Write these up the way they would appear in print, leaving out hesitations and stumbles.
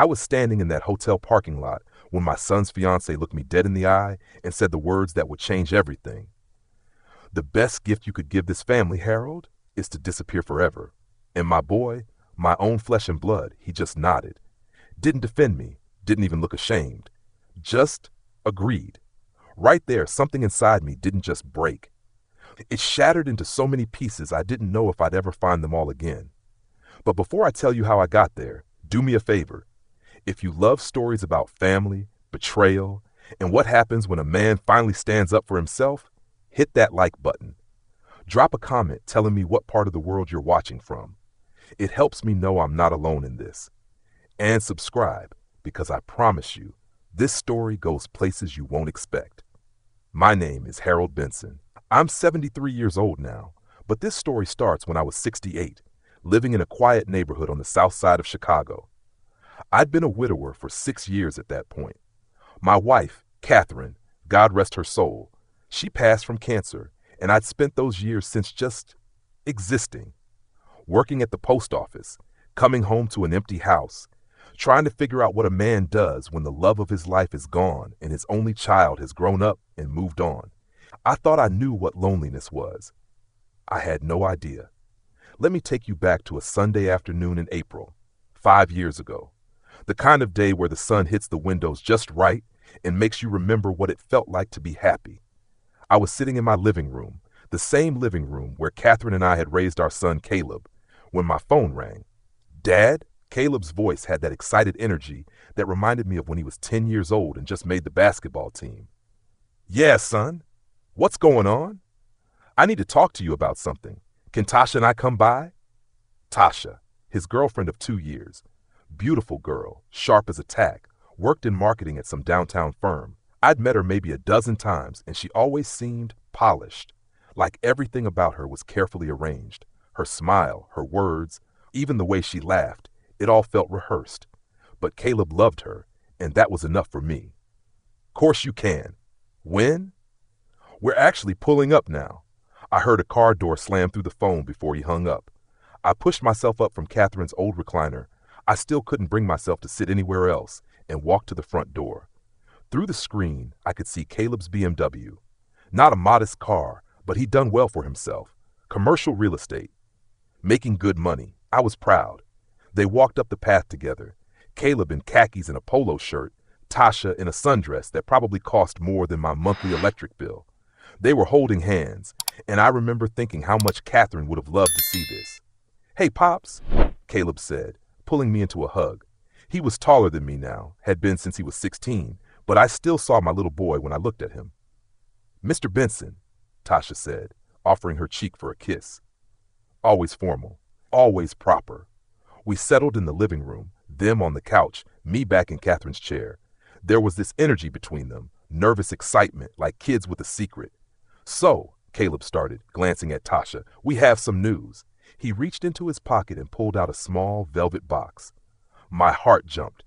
I was standing in that hotel parking lot when my son's fiance looked me dead in the eye and said the words that would change everything. The best gift you could give this family, Harold, is to disappear forever. And my boy, my own flesh and blood, he just nodded. Didn't defend me, didn't even look ashamed. Just agreed. Right there, something inside me didn't just break. It shattered into so many pieces I didn't know if I'd ever find them all again. But before I tell you how I got there, do me a favor. If you love stories about family, betrayal, and what happens when a man finally stands up for himself, hit that like button. Drop a comment telling me what part of the world you're watching from. It helps me know I'm not alone in this. And subscribe, because I promise you, this story goes places you won't expect. My name is Harold Benson. I'm 73 years old now, but this story starts when I was 68, living in a quiet neighborhood on the south side of Chicago. I'd been a widower for 6 years at that point. My wife, Catherine, God rest her soul, she passed from cancer, and I'd spent those years since just existing. Working at the post office, coming home to an empty house, trying to figure out what a man does when the love of his life is gone and his only child has grown up and moved on. I thought I knew what loneliness was. I had no idea. Let me take you back to a Sunday afternoon in April, 5 years ago. The kind of day where the sun hits the windows just right and makes you remember what it felt like to be happy. I was sitting in my living room, the same living room where Catherine and I had raised our son Caleb, when my phone rang. Dad? Caleb's voice had that excited energy that reminded me of when he was 10 years old and just made the basketball team. Yeah, son. What's going on? I need to talk to you about something. Can Tasha and I come by? Tasha, his girlfriend of 2 years. Beautiful girl, sharp as a tack, worked in marketing at some downtown firm. I'd met her maybe a dozen times, and she always seemed polished, like everything about her was carefully arranged. Her smile, her words, even the way she laughed, it all felt rehearsed. But Caleb loved her, and that was enough for me. Course you can. When? We're actually pulling up now. I heard a car door slam through the phone before he hung up. I pushed myself up from Catherine's old recliner. I still couldn't bring myself to sit anywhere else, and walked to the front door. Through the screen, I could see Caleb's BMW. Not a modest car, but he'd done well for himself. Commercial real estate. Making good money. I was proud. They walked up the path together. Caleb in khakis and a polo shirt, Tasha in a sundress that probably cost more than my monthly electric bill. They were holding hands, and I remember thinking how much Catherine would have loved to see this. Hey, Pops, Caleb said, pulling me into a hug. He was taller than me now, had been since he was 16, but I still saw my little boy when I looked at him. Mr. Benson, Tasha said, offering her cheek for a kiss. Always formal, always proper. We settled in the living room, them on the couch, me back in Catherine's chair. There was this energy between them, nervous excitement, like kids with a secret. So, Caleb started, glancing at Tasha, we have some news. He reached into his pocket and pulled out a small velvet box. My heart jumped.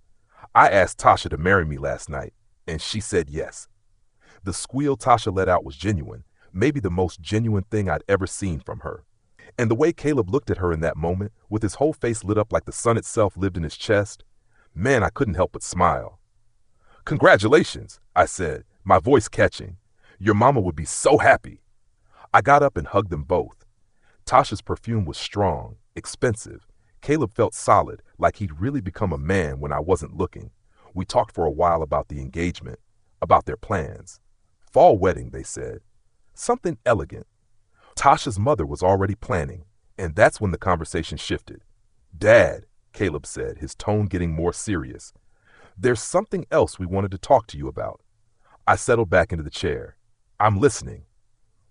I asked Tasha to marry me last night, and she said yes. The squeal Tasha let out was genuine, maybe the most genuine thing I'd ever seen from her. And the way Caleb looked at her in that moment, with his whole face lit up like the sun itself lived in his chest, man, I couldn't help but smile. Congratulations, I said, my voice catching. Your mama would be so happy. I got up and hugged them both. Tasha's perfume was strong, expensive. Caleb felt solid, like he'd really become a man when I wasn't looking. We talked for a while about the engagement, about their plans. Fall wedding, they said. Something elegant. Tasha's mother was already planning, and that's when the conversation shifted. Dad, Caleb said, his tone getting more serious. There's something else we wanted to talk to you about. I settled back into the chair. I'm listening.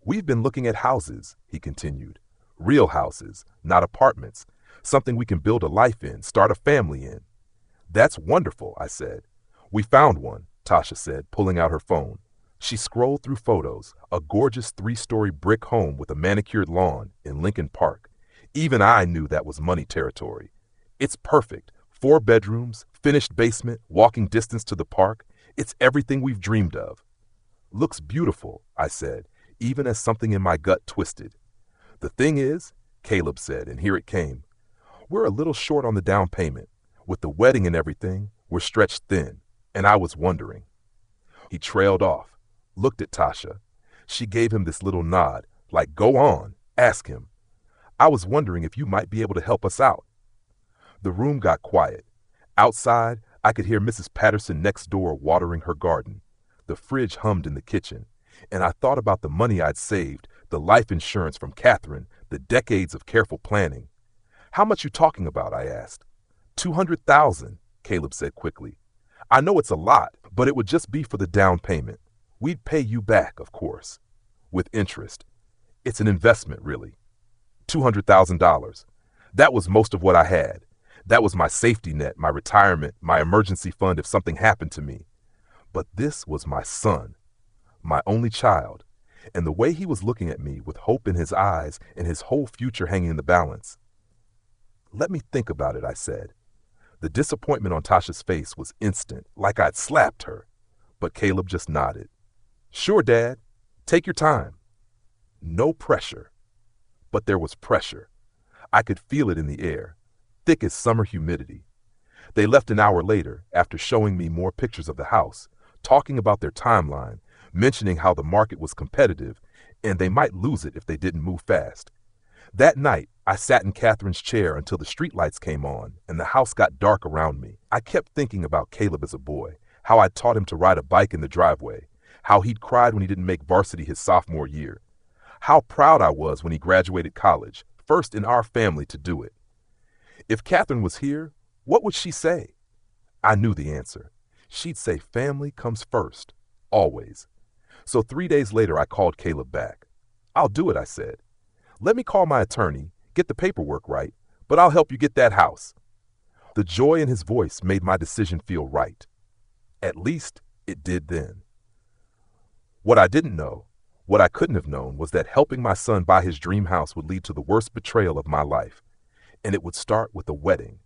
We've been looking at houses, he continued. Real houses, not apartments. Something we can build a life in, start a family in. That's wonderful, I said. We found one, Tasha said, pulling out her phone. She scrolled through photos, a gorgeous 3-story brick home with a manicured lawn in Lincoln Park. Even I knew that was money territory. It's perfect. 4 bedrooms, finished basement, walking distance to the park. It's everything we've dreamed of. Looks beautiful, I said, even as something in my gut twisted. The thing is, Caleb said, and here it came, we're a little short on the down payment. With the wedding and everything, we're stretched thin, and I was wondering. He trailed off, looked at Tasha. She gave him this little nod, like, go on, ask him. I was wondering if you might be able to help us out. The room got quiet. Outside, I could hear Mrs. Patterson next door watering her garden. The fridge hummed in the kitchen, and I thought about the money I'd saved, the life insurance from Catherine, the decades of careful planning. How much you talking about? I asked. 200,000, Caleb said quickly. I know it's a lot, but it would just be for the down payment. We'd pay you back, of course, with interest. It's an investment, really. $200,000. That was most of what I had. That was my safety net, my retirement, my emergency fund if something happened to me. But this was my son, my only child, and the way he was looking at me with hope in his eyes and his whole future hanging in the balance. Let me think about it, I said. The disappointment on Tasha's face was instant, like I'd slapped her. But Caleb just nodded. Sure, Dad. Take your time. No pressure. But there was pressure. I could feel it in the air, thick as summer humidity. They left an hour later, after showing me more pictures of the house, talking about their timeline, mentioning how the market was competitive, and they might lose it if they didn't move fast. That night, I sat in Catherine's chair until the streetlights came on and the house got dark around me. I kept thinking about Caleb as a boy, how I'd taught him to ride a bike in the driveway, how he'd cried when he didn't make varsity his sophomore year, how proud I was when he graduated college, first in our family to do it. If Catherine was here, what would she say? I knew the answer. She'd say family comes first, always. So 3 days later, I called Caleb back. I'll do it, I said. Let me call my attorney, get the paperwork right, but I'll help you get that house. The joy in his voice made my decision feel right. At least it did then. What I didn't know, what I couldn't have known, was that helping my son buy his dream house would lead to the worst betrayal of my life, and it would start with a wedding.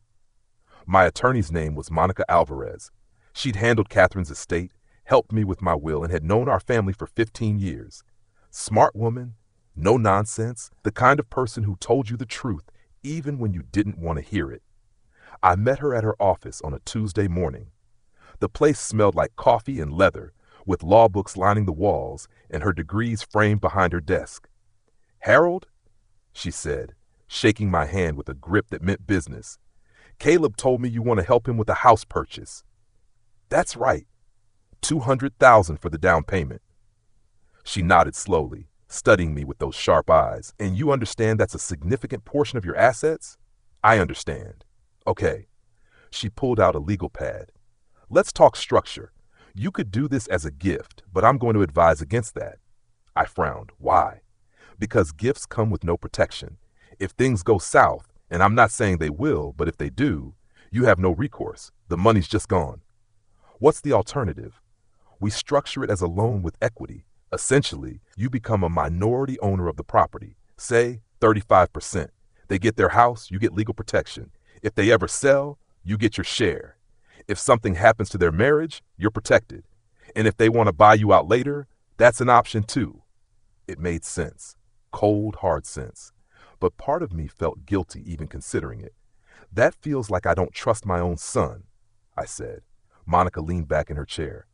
My attorney's name was Monica Alvarez. She'd handled Catherine's estate, helped me with my will, and had known our family for 15 years. Smart woman, no nonsense, the kind of person who told you the truth even when you didn't want to hear it. I met her at her office on a Tuesday morning. The place smelled like coffee and leather, with law books lining the walls and her degrees framed behind her desk. Harold, she said, shaking my hand with a grip that meant business. Caleb told me you want to help him with a house purchase. That's right. $200,000 for the down payment. She nodded slowly, studying me with those sharp eyes. And you understand that's a significant portion of your assets? I understand. Okay. She pulled out a legal pad. Let's talk structure. You could do this as a gift, but I'm going to advise against that. I frowned. Why? Because gifts come with no protection. If things go south, and I'm not saying they will, but if they do, you have no recourse. The money's just gone. What's the alternative? We structure it as a loan with equity. Essentially, you become a minority owner of the property, say 35%. They get their house, you get legal protection. If they ever sell, you get your share. If something happens to their marriage, you're protected. And if they want to buy you out later, that's an option too. It made sense. Cold, hard sense. But part of me felt guilty even considering it. That feels like I don't trust my own son, I said. Monica leaned back in her chair.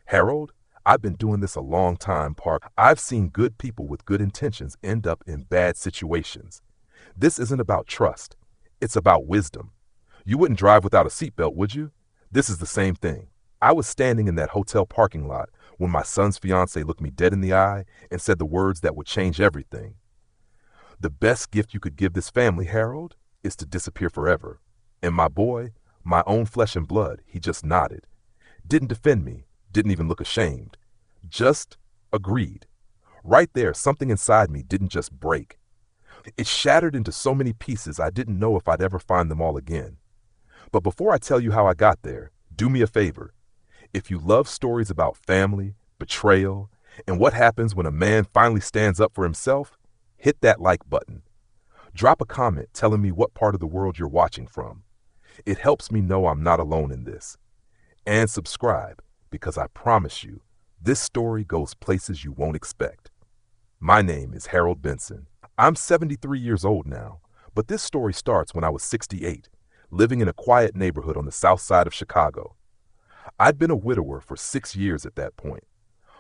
Harold, I've been doing this a long time, Park. I've seen good people with good intentions end up in bad situations. This isn't about trust. It's about wisdom. You wouldn't drive without a seatbelt, would you? This is the same thing. I was standing in that hotel parking lot when my son's fiancée looked me dead in the eye and said the words that would change everything. The best gift you could give this family, Harold, is to disappear forever. And my boy, my own flesh and blood, he just nodded. Didn't defend me, didn't even look ashamed. Just agreed. Right there, something inside me didn't just break. It shattered into so many pieces I didn't know if I'd ever find them all again. But before I tell you how I got there, do me a favor. If you love stories about family, betrayal, and what happens when a man finally stands up for himself, hit that like button. Drop a comment telling me what part of the world you're watching from. It helps me know I'm not alone in this. And subscribe, because I promise you, this story goes places you won't expect. My name is Harold Benson. I'm 73 years old now, but this story starts when I was 68. living in a quiet neighborhood on the south side of Chicago. I'd been a widower for 6 years at that point.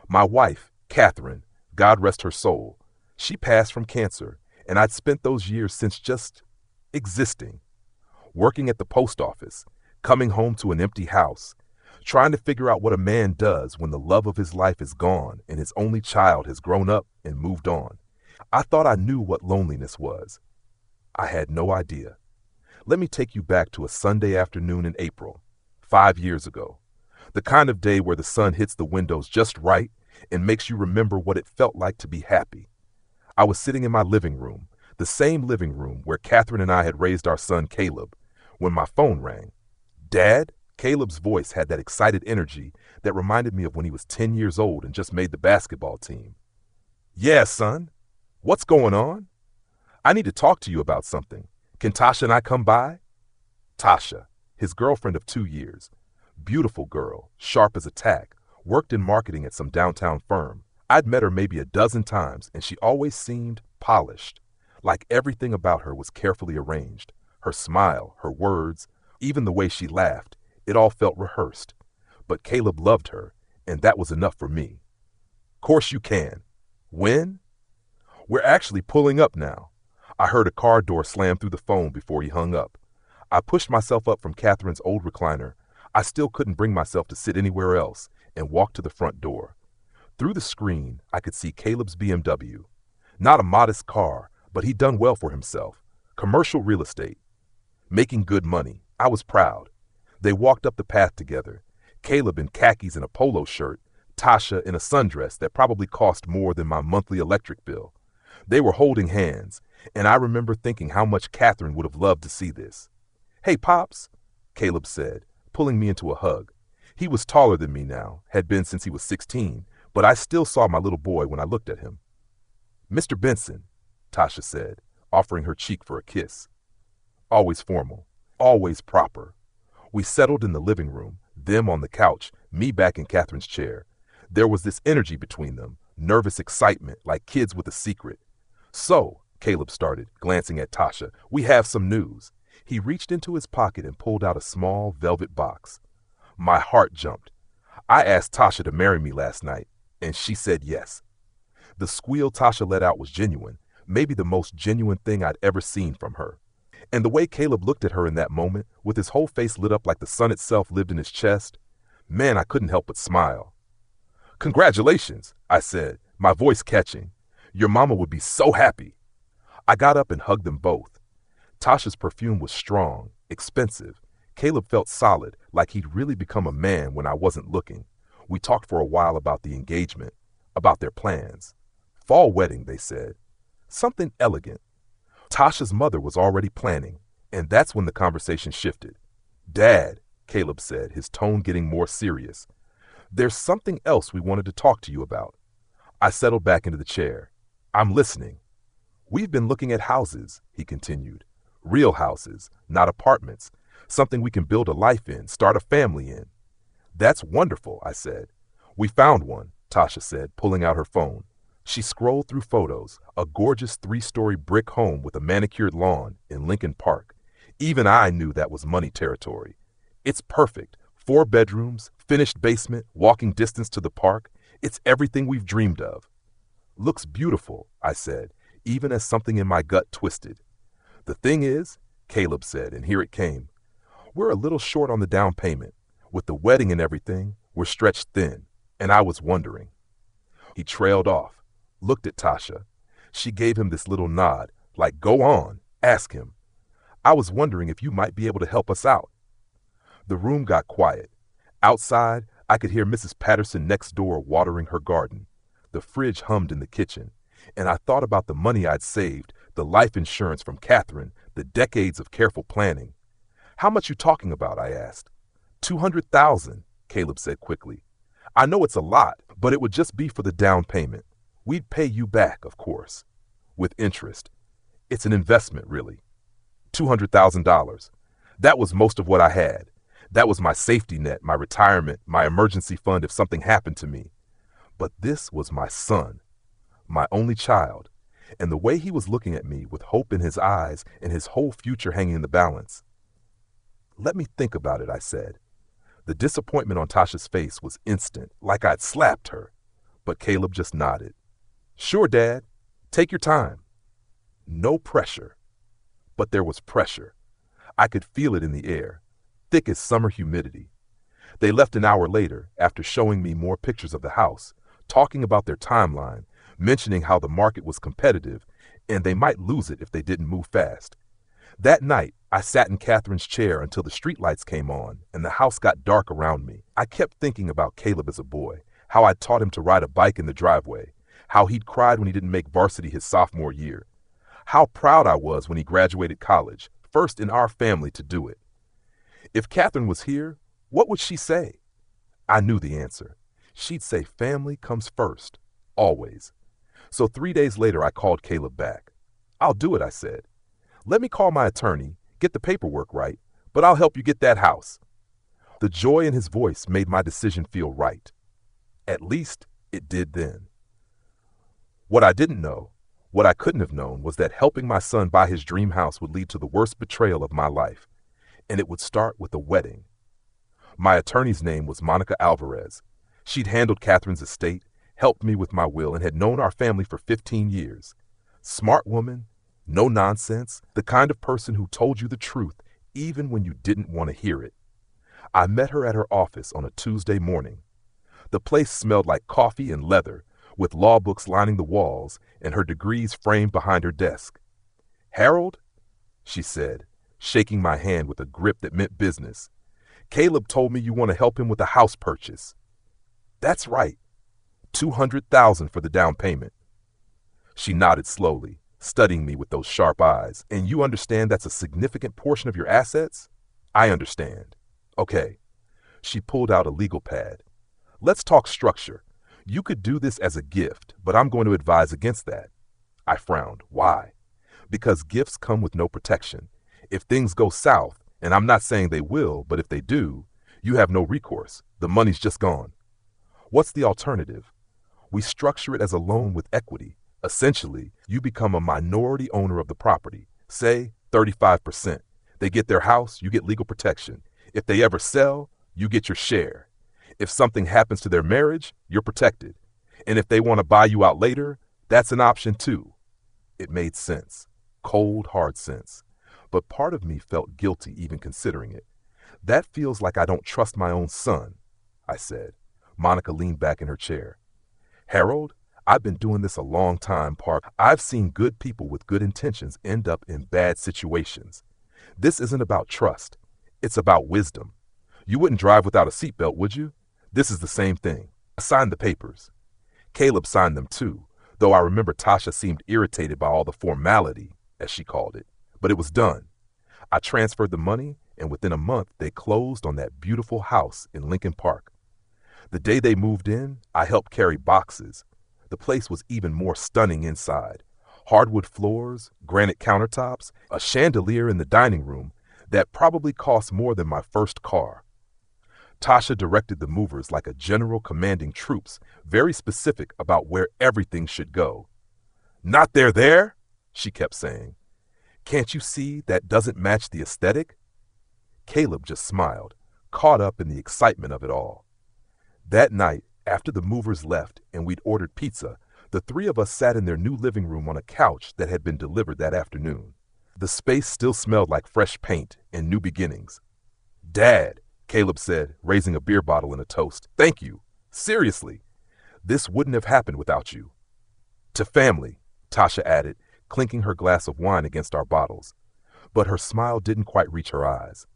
My wife, Catherine, God rest her soul, she passed from cancer, and I'd spent those years since just existing, working at the post office, coming home to an empty house, trying to figure out what a man does when the love of his life is gone and his only child has grown up and moved on. I thought I knew what loneliness was. I had no idea. Let me take you back to a Sunday afternoon in April, 5 years ago. The kind of day where the sun hits the windows just right and makes you remember what it felt like to be happy. I was sitting in my living room, the same living room where Catherine and I had raised our son Caleb, when my phone rang. Dad? Caleb's voice had that excited energy that reminded me of when he was 10 years old and just made the basketball team. Yeah, son. What's going on? I need to talk to you about something. Can Tasha and I come by? Tasha, his girlfriend of 2 years. Beautiful girl, sharp as a tack, worked in marketing at some downtown firm. I'd met her maybe a dozen times, and she always seemed polished, like everything about her was carefully arranged. Her smile, her words, even the way she laughed, it all felt rehearsed. But Caleb loved her, and that was enough for me. Course you can. When? We're actually pulling up now. I heard a car door slam through the phone before he hung up. I pushed myself up from Catherine's old recliner. I still couldn't bring myself to sit anywhere else, and walked to the front door. Through the screen, I could see Caleb's BMW. Not a modest car, but he'd done well for himself. Commercial real estate. Making good money. I was proud. They walked up the path together, Caleb in khakis and a polo shirt, Tasha in a sundress that probably cost more than my monthly electric bill. They were holding hands, and I remember thinking how much Catherine would have loved to see this. Hey, Pops, Caleb said, pulling me into a hug. He was taller than me now, had been since he was 16, but I still saw my little boy when I looked at him. Mr. Benson, Tasha said, offering her cheek for a kiss. Always formal, always proper. We settled in the living room, them on the couch, me back in Catherine's chair. There was this energy between them, nervous excitement, like kids with a secret. So, Caleb started, glancing at Tasha, we have some news. He reached into his pocket and pulled out a small velvet box. My heart jumped. I asked Tasha to marry me last night, and she said yes. The squeal Tasha let out was genuine, maybe the most genuine thing I'd ever seen from her. And the way Caleb looked at her in that moment, with his whole face lit up like the sun itself lived in his chest, man, I couldn't help but smile. Congratulations, I said, my voice catching. Your mama would be so happy. I got up and hugged them both. Tasha's perfume was strong, expensive. Caleb felt solid, like he'd really become a man when I wasn't looking. We talked for a while about the engagement, about their plans. Fall wedding, they said. Something elegant. Tasha's mother was already planning, and that's when the conversation shifted. Dad, Caleb said, his tone getting more serious. There's something else we wanted to talk to you about. I settled back into the chair. I'm listening. We've been looking at houses, he continued. Real houses, not apartments. Something we can build a life in, start a family in. That's wonderful, I said. We found one, Tasha said, pulling out her phone. She scrolled through photos, a gorgeous 3-story brick home with a manicured lawn in Lincoln Park. Even I knew that was money territory. It's perfect. 4 bedrooms, finished basement, walking distance to the park. It's everything we've dreamed of. Looks beautiful, I said, even as something in my gut twisted. The thing is, Caleb said, and here it came, we're a little short on the down payment. With the wedding and everything, we're stretched thin, and I was wondering. He trailed off, looked at Tasha. She gave him this little nod, like, go on, ask him. I was wondering if you might be able to help us out. The room got quiet. Outside, I could hear Mrs. Patterson next door watering her garden. The fridge hummed in the kitchen, and I thought about the money I'd saved, the life insurance from Catherine, the decades of careful planning. How much you talking about? I asked. $200,000, Caleb said quickly. I know it's a lot, but it would just be for the down payment. We'd pay you back, of course, with interest. It's an investment, really. $200,000. That was most of what I had. That was my safety net, my retirement, my emergency fund if something happened to me. But this was my son, my only child, and the way he was looking at me with hope in his eyes and his whole future hanging in the balance. Let me think about it, I said. The disappointment on Tasha's face was instant, like I'd slapped her. But Caleb just nodded. Sure, Dad. Take your time. No pressure. But there was pressure. I could feel it in the air, thick as summer humidity. They left an hour later, after showing me more pictures of the house, talking about their timeline, mentioning how the market was competitive, and they might lose it if they didn't move fast. That night, I sat in Catherine's chair until the streetlights came on and the house got dark around me. I kept thinking about Caleb as a boy, how I'd taught him to ride a bike in the driveway, how he'd cried when he didn't make varsity his sophomore year, how proud I was when he graduated college, first in our family to do it. If Catherine was here, what would she say? I knew the answer. She'd say family comes first, always. So 3 days later, I called Caleb back. I'll do it, I said. Let me call my attorney, get the paperwork right, but I'll help you get that house. The joy in his voice made my decision feel right. At least it did then. What I didn't know, what I couldn't have known, was that helping my son buy his dream house would lead to the worst betrayal of my life, and it would start with a wedding. My attorney's name was Monica Alvarez. She'd handled Catherine's estate, helped me with my will, and had known our family for 15 years. Smart woman, no nonsense, the kind of person who told you the truth even when you didn't want to hear it. I met her at her office on a Tuesday morning. The place smelled like coffee and leather, with law books lining the walls and her degrees framed behind her desk. Harold, she said, shaking my hand with a grip that meant business. Caleb told me you want to help him with a house purchase. That's right. $200,000 for the down payment. She nodded slowly, studying me with those sharp eyes. And you understand that's a significant portion of your assets? I understand. Okay. She pulled out a legal pad. Let's talk structure. You could do this as a gift, but I'm going to advise against that. I frowned. Why? Because gifts come with no protection. If things go south, and I'm not saying they will, but if they do, you have no recourse. The money's just gone. What's the alternative? We structure it as a loan with equity. Essentially, you become a minority owner of the property, say 35%. They get their house, you get legal protection. If they ever sell, you get your share. If something happens to their marriage, you're protected. And if they want to buy you out later, that's an option too. It made sense. Cold, hard sense. But part of me felt guilty even considering it. That feels like I don't trust my own son, I said. Monica leaned back in her chair. Harold, I've been doing this a long time, Park. I've seen good people with good intentions end up in bad situations. This isn't about trust. It's about wisdom. You wouldn't drive without a seatbelt, would you? This is the same thing. I signed the papers. Caleb signed them too, though I remember Tasha seemed irritated by all the formality, as she called it. But it was done. I transferred the money, and within a month, they closed on that beautiful house in Lincoln Park. The day they moved in, I helped carry boxes. The place was even more stunning inside. Hardwood floors, granite countertops, a chandelier in the dining room that probably cost more than my first car. Tasha directed the movers like a general commanding troops, very specific about where everything should go. Not there, she kept saying. Can't you see that doesn't match the aesthetic? Caleb just smiled, caught up in the excitement of it all. That night, after the movers left and we'd ordered pizza, the three of us sat in their new living room on a couch that had been delivered that afternoon. The space still smelled like fresh paint and new beginnings. Dad, Caleb said, raising a beer bottle and a toast. Thank you. Seriously. This wouldn't have happened without you. To family, Tasha added, clinking her glass of wine against our bottles. But her smile didn't quite reach her eyes.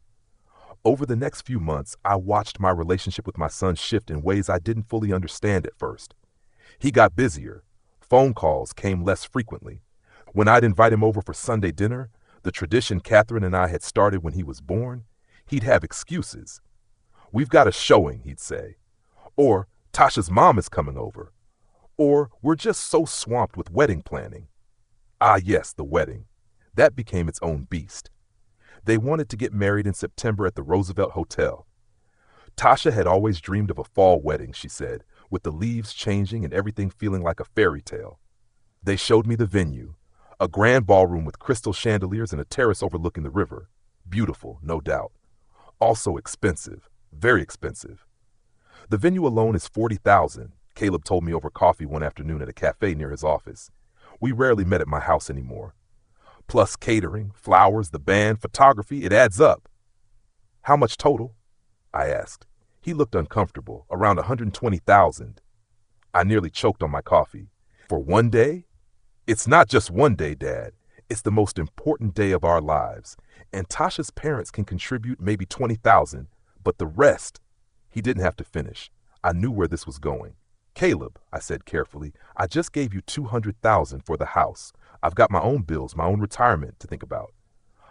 Over the next few months, I watched my relationship with my son shift in ways I didn't fully understand at first. He got busier. Phone calls came less frequently. When I'd invite him over for Sunday dinner, the tradition Catherine and I had started when he was born, he'd have excuses. We've got a showing, he'd say. Or, Tasha's mom is coming over. Or, we're just so swamped with wedding planning. Ah, yes, the wedding. That became its own beast. They wanted to get married in September at the Roosevelt Hotel. Tasha had always dreamed of a fall wedding, she said, with the leaves changing and everything feeling like a fairy tale. They showed me the venue, a grand ballroom with crystal chandeliers and a terrace overlooking the river. Beautiful, no doubt. Also expensive, very expensive. The venue alone is $40,000, Caleb told me over coffee one afternoon at a cafe near his office. We rarely met at my house anymore. Plus catering, flowers, the band, photography, it adds up. How much total? I asked. He looked uncomfortable, around $120,000. I nearly choked on my coffee. For one day? It's not just one day, Dad. It's the most important day of our lives. And Tasha's parents can contribute maybe $20,000, but the rest, he didn't have to finish. I knew where this was going. Caleb, I said carefully, I just gave you $200,000 for the house. I've got my own bills, my own retirement to think about.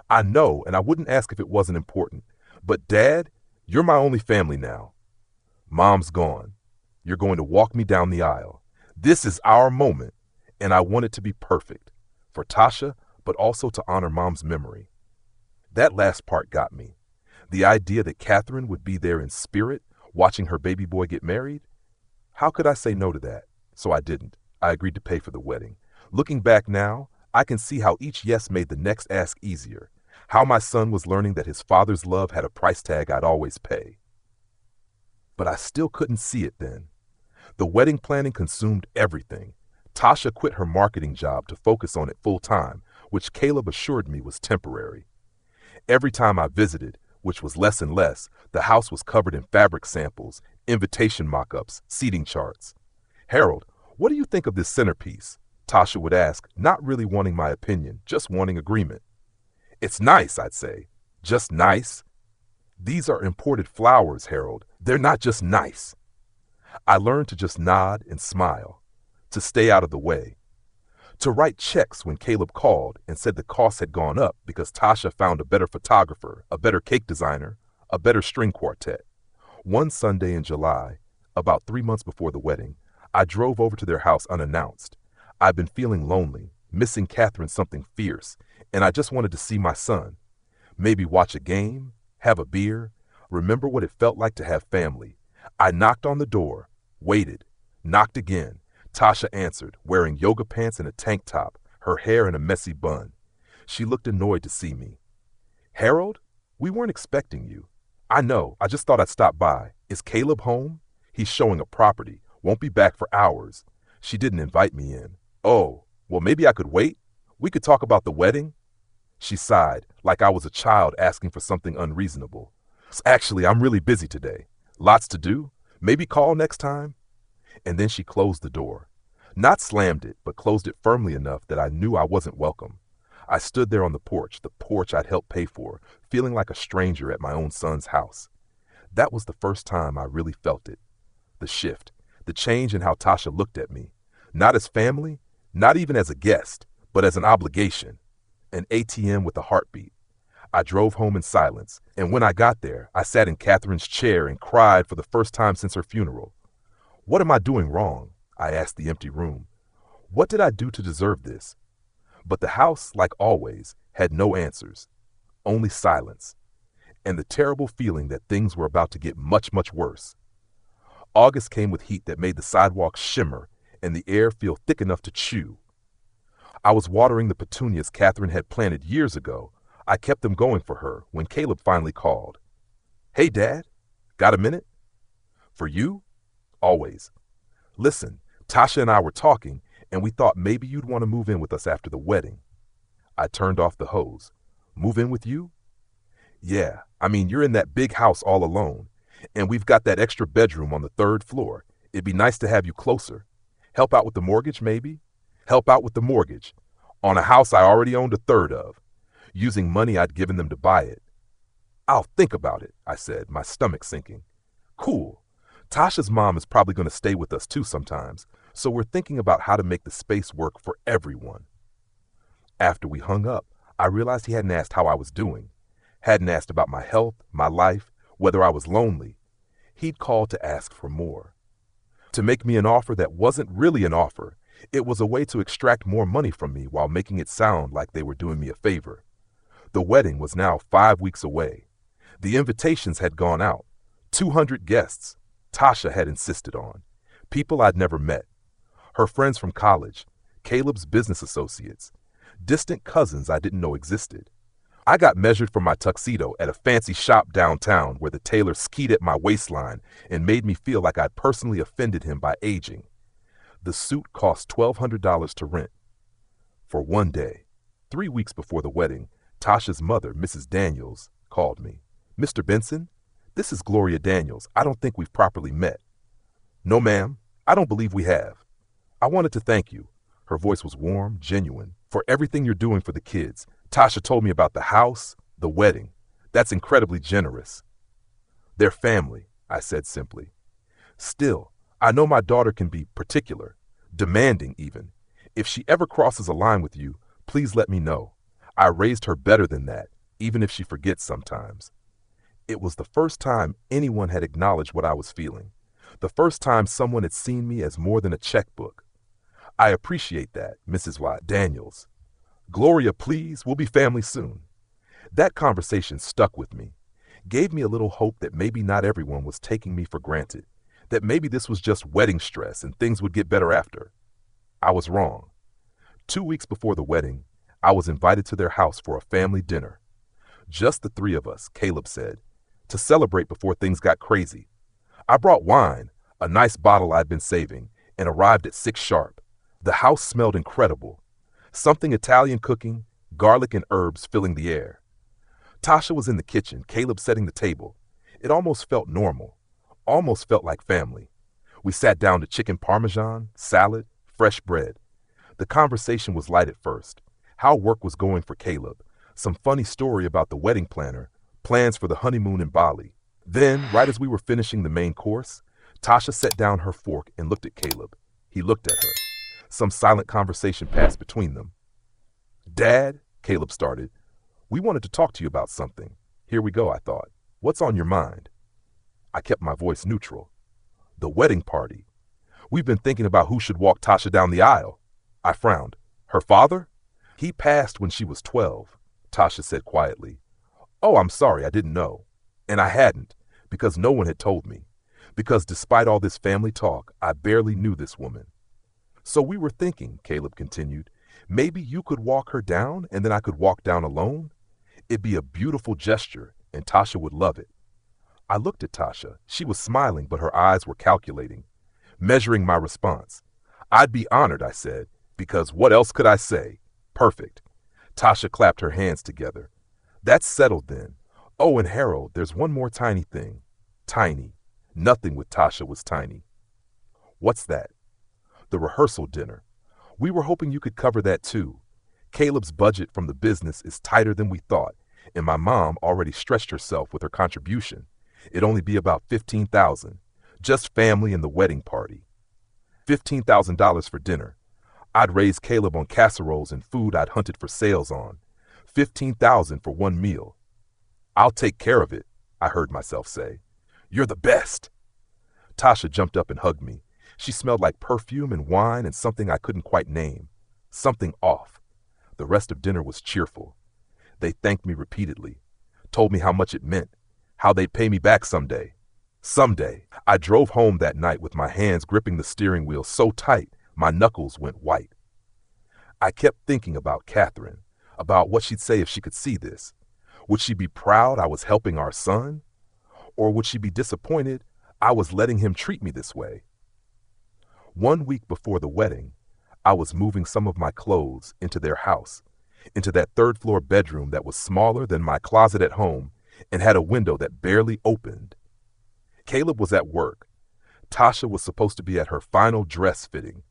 I know, and I wouldn't ask if it wasn't important. But Dad, you're my only family now. Mom's gone. You're going to walk me down the aisle. This is our moment, and I want it to be perfect. For Tasha, but also to honor Mom's memory. That last part got me. The idea that Catherine would be there in spirit, watching her baby boy get married. How could I say no to that? So I didn't. I agreed to pay for the wedding. Looking back now, I can see how each yes made the next ask easier. How my son was learning that his father's love had a price tag I'd always pay. But I still couldn't see it then. The wedding planning consumed everything. Tasha quit her marketing job to focus on it full time, which Caleb assured me was temporary. Every time I visited, which was less and less, the house was covered in fabric samples, invitation mock-ups, seating charts. Harold, what do you think of this centerpiece? Tasha would ask, not really wanting my opinion, just wanting agreement. It's nice, I'd say. Just nice? These are imported flowers, Harold. They're not just nice. I learned to just nod and smile, to stay out of the way, to write checks when Caleb called and said the costs had gone up because Tasha found a better photographer, a better cake designer, a better string quartet. One Sunday in July, about 3 months before the wedding, I drove over to their house unannounced. I'd been feeling lonely, missing Catherine something fierce, and I just wanted to see my son. Maybe watch a game, have a beer, remember what it felt like to have family. I knocked on the door, waited, knocked again. Tasha answered, wearing yoga pants and a tank top, her hair in a messy bun. She looked annoyed to see me. Harold, we weren't expecting you. I know, I just thought I'd stop by. Is Caleb home? He's showing a property, won't be back for hours. She didn't invite me in. Oh, well maybe I could wait? We could talk about the wedding? She sighed, like I was a child asking for something unreasonable. Actually, I'm really busy today. Lots to do. Maybe call next time? And then she closed the door. Not slammed it, but closed it firmly enough that I knew I wasn't welcome. I stood there on the porch I'd helped pay for, feeling like a stranger at my own son's house. That was the first time I really felt it. The shift, the change in how Tasha looked at me. Not as family, not even as a guest, but as an obligation. An ATM with a heartbeat. I drove home in silence, and when I got there, I sat in Catherine's chair and cried for the first time since her funeral. What am I doing wrong? I asked the empty room. What did I do to deserve this? But the house, like always, had no answers, only silence, and the terrible feeling that things were about to get much, much worse. August came with heat that made the sidewalks shimmer and the air feel thick enough to chew. I was watering the petunias Catherine had planted years ago. I kept them going for her when Caleb finally called. Hey, Dad, got a minute? For you? Always. Listen, Tasha and I were talking, and we thought maybe you'd want to move in with us after the wedding. I turned off the hose. Move in with you? Yeah, I mean, you're in that big house all alone, and we've got that extra bedroom on the 3rd floor. It'd be nice to have you closer. Help out with the mortgage, maybe? Help out with the mortgage on a house I already owned a third of, using money I'd given them to buy it. I'll think about it, I said, my stomach sinking. Cool. Tasha's mom is probably going to stay with us too sometimes, so we're thinking about how to make the space work for everyone. After we hung up, I realized he hadn't asked how I was doing, hadn't asked about my health, my life, whether I was lonely. He'd called to ask for more. To make me an offer that wasn't really an offer. It was a way to extract more money from me while making it sound like they were doing me a favor. The wedding was now 5 weeks away. The invitations had gone out. 200 guests, Tasha had insisted on. People I'd never met. Her friends from college, Caleb's business associates, distant cousins I didn't know existed. I got measured for my tuxedo at a fancy shop downtown where the tailor skied at my waistline and made me feel like I'd personally offended him by aging. The suit cost $1,200 to rent. For one day, 3 weeks before the wedding, Tasha's mother, Mrs. Daniels, called me. "Mr. Benson, this is Gloria Daniels. I don't think we've properly met." "No, ma'am, I don't believe we have. I wanted to thank you." Her voice was warm, genuine. "For everything you're doing for the kids. Tasha told me about the house, the wedding. That's incredibly generous." "They're family," I said simply. "Still, I know my daughter can be particular, demanding even. If she ever crosses a line with you, please let me know. I raised her better than that, even if she forgets sometimes." It was the first time anyone had acknowledged what I was feeling. The first time someone had seen me as more than a checkbook. "I appreciate that, Mrs. Daniels. Gloria, please, we'll be family soon." That conversation stuck with me, gave me a little hope that maybe not everyone was taking me for granted, that maybe this was just wedding stress and things would get better after. I was wrong. 2 weeks before the wedding, I was invited to their house for a family dinner. Just the three of us, Caleb said, to celebrate before things got crazy. I brought wine, a nice bottle I'd been saving, and arrived at 6 sharp. The house smelled incredible. Something Italian cooking, garlic and herbs filling the air. Tasha was in the kitchen, Caleb setting the table. It almost felt normal, almost felt like family. We sat down to chicken parmesan, salad, fresh bread. The conversation was light at first. How work was going for Caleb, some funny story about the wedding planner, plans for the honeymoon in Bali. Then, right as we were finishing the main course, Tasha set down her fork and looked at Caleb. He looked at her. Some silent conversation passed between them. "Dad," Caleb started, "we wanted to talk to you about something." Here we go, I thought. "What's on your mind?" I kept my voice neutral. "The wedding party. We've been thinking about who should walk Tasha down the aisle." I frowned. "Her father?" "He passed when she was 12, Tasha said quietly. "Oh, I'm sorry, I didn't know." And I hadn't, because no one had told me. Because despite all this family talk, I barely knew this woman. "So we were thinking," Caleb continued, "maybe you could walk her down and then I could walk down alone? It'd be a beautiful gesture and Tasha would love it." I looked at Tasha. She was smiling, but her eyes were calculating, measuring my response. "I'd be honored," I said, because what else could I say? Perfect. Tasha clapped her hands together. "That's settled then. Oh, and Harold, there's one more tiny thing." Tiny. Nothing with Tasha was tiny. "What's that?" "The rehearsal dinner. We were hoping you could cover that too. Caleb's budget from the business is tighter than we thought, and my mom already stretched herself with her contribution. It'd only be about $15,000, just family and the wedding party. $15,000 for dinner. I'd raised Caleb on casseroles and food I'd hunted for sales on. $15,000 for one meal. "I'll take care of it," I heard myself say. "You're the best." Tasha jumped up and hugged me. She smelled like perfume and wine and something I couldn't quite name. Something off. The rest of dinner was cheerful. They thanked me repeatedly, told me how much it meant, how they'd pay me back someday. Someday. I drove home that night with my hands gripping the steering wheel so tight my knuckles went white. I kept thinking about Catherine, about what she'd say if she could see this. Would she be proud I was helping our son? Or would she be disappointed I was letting him treat me this way? 1 week before the wedding, I was moving some of my clothes into their house, into that third-floor bedroom that was smaller than my closet at home and had a window that barely opened. Caleb was at work. Tasha was supposed to be at her final dress fitting,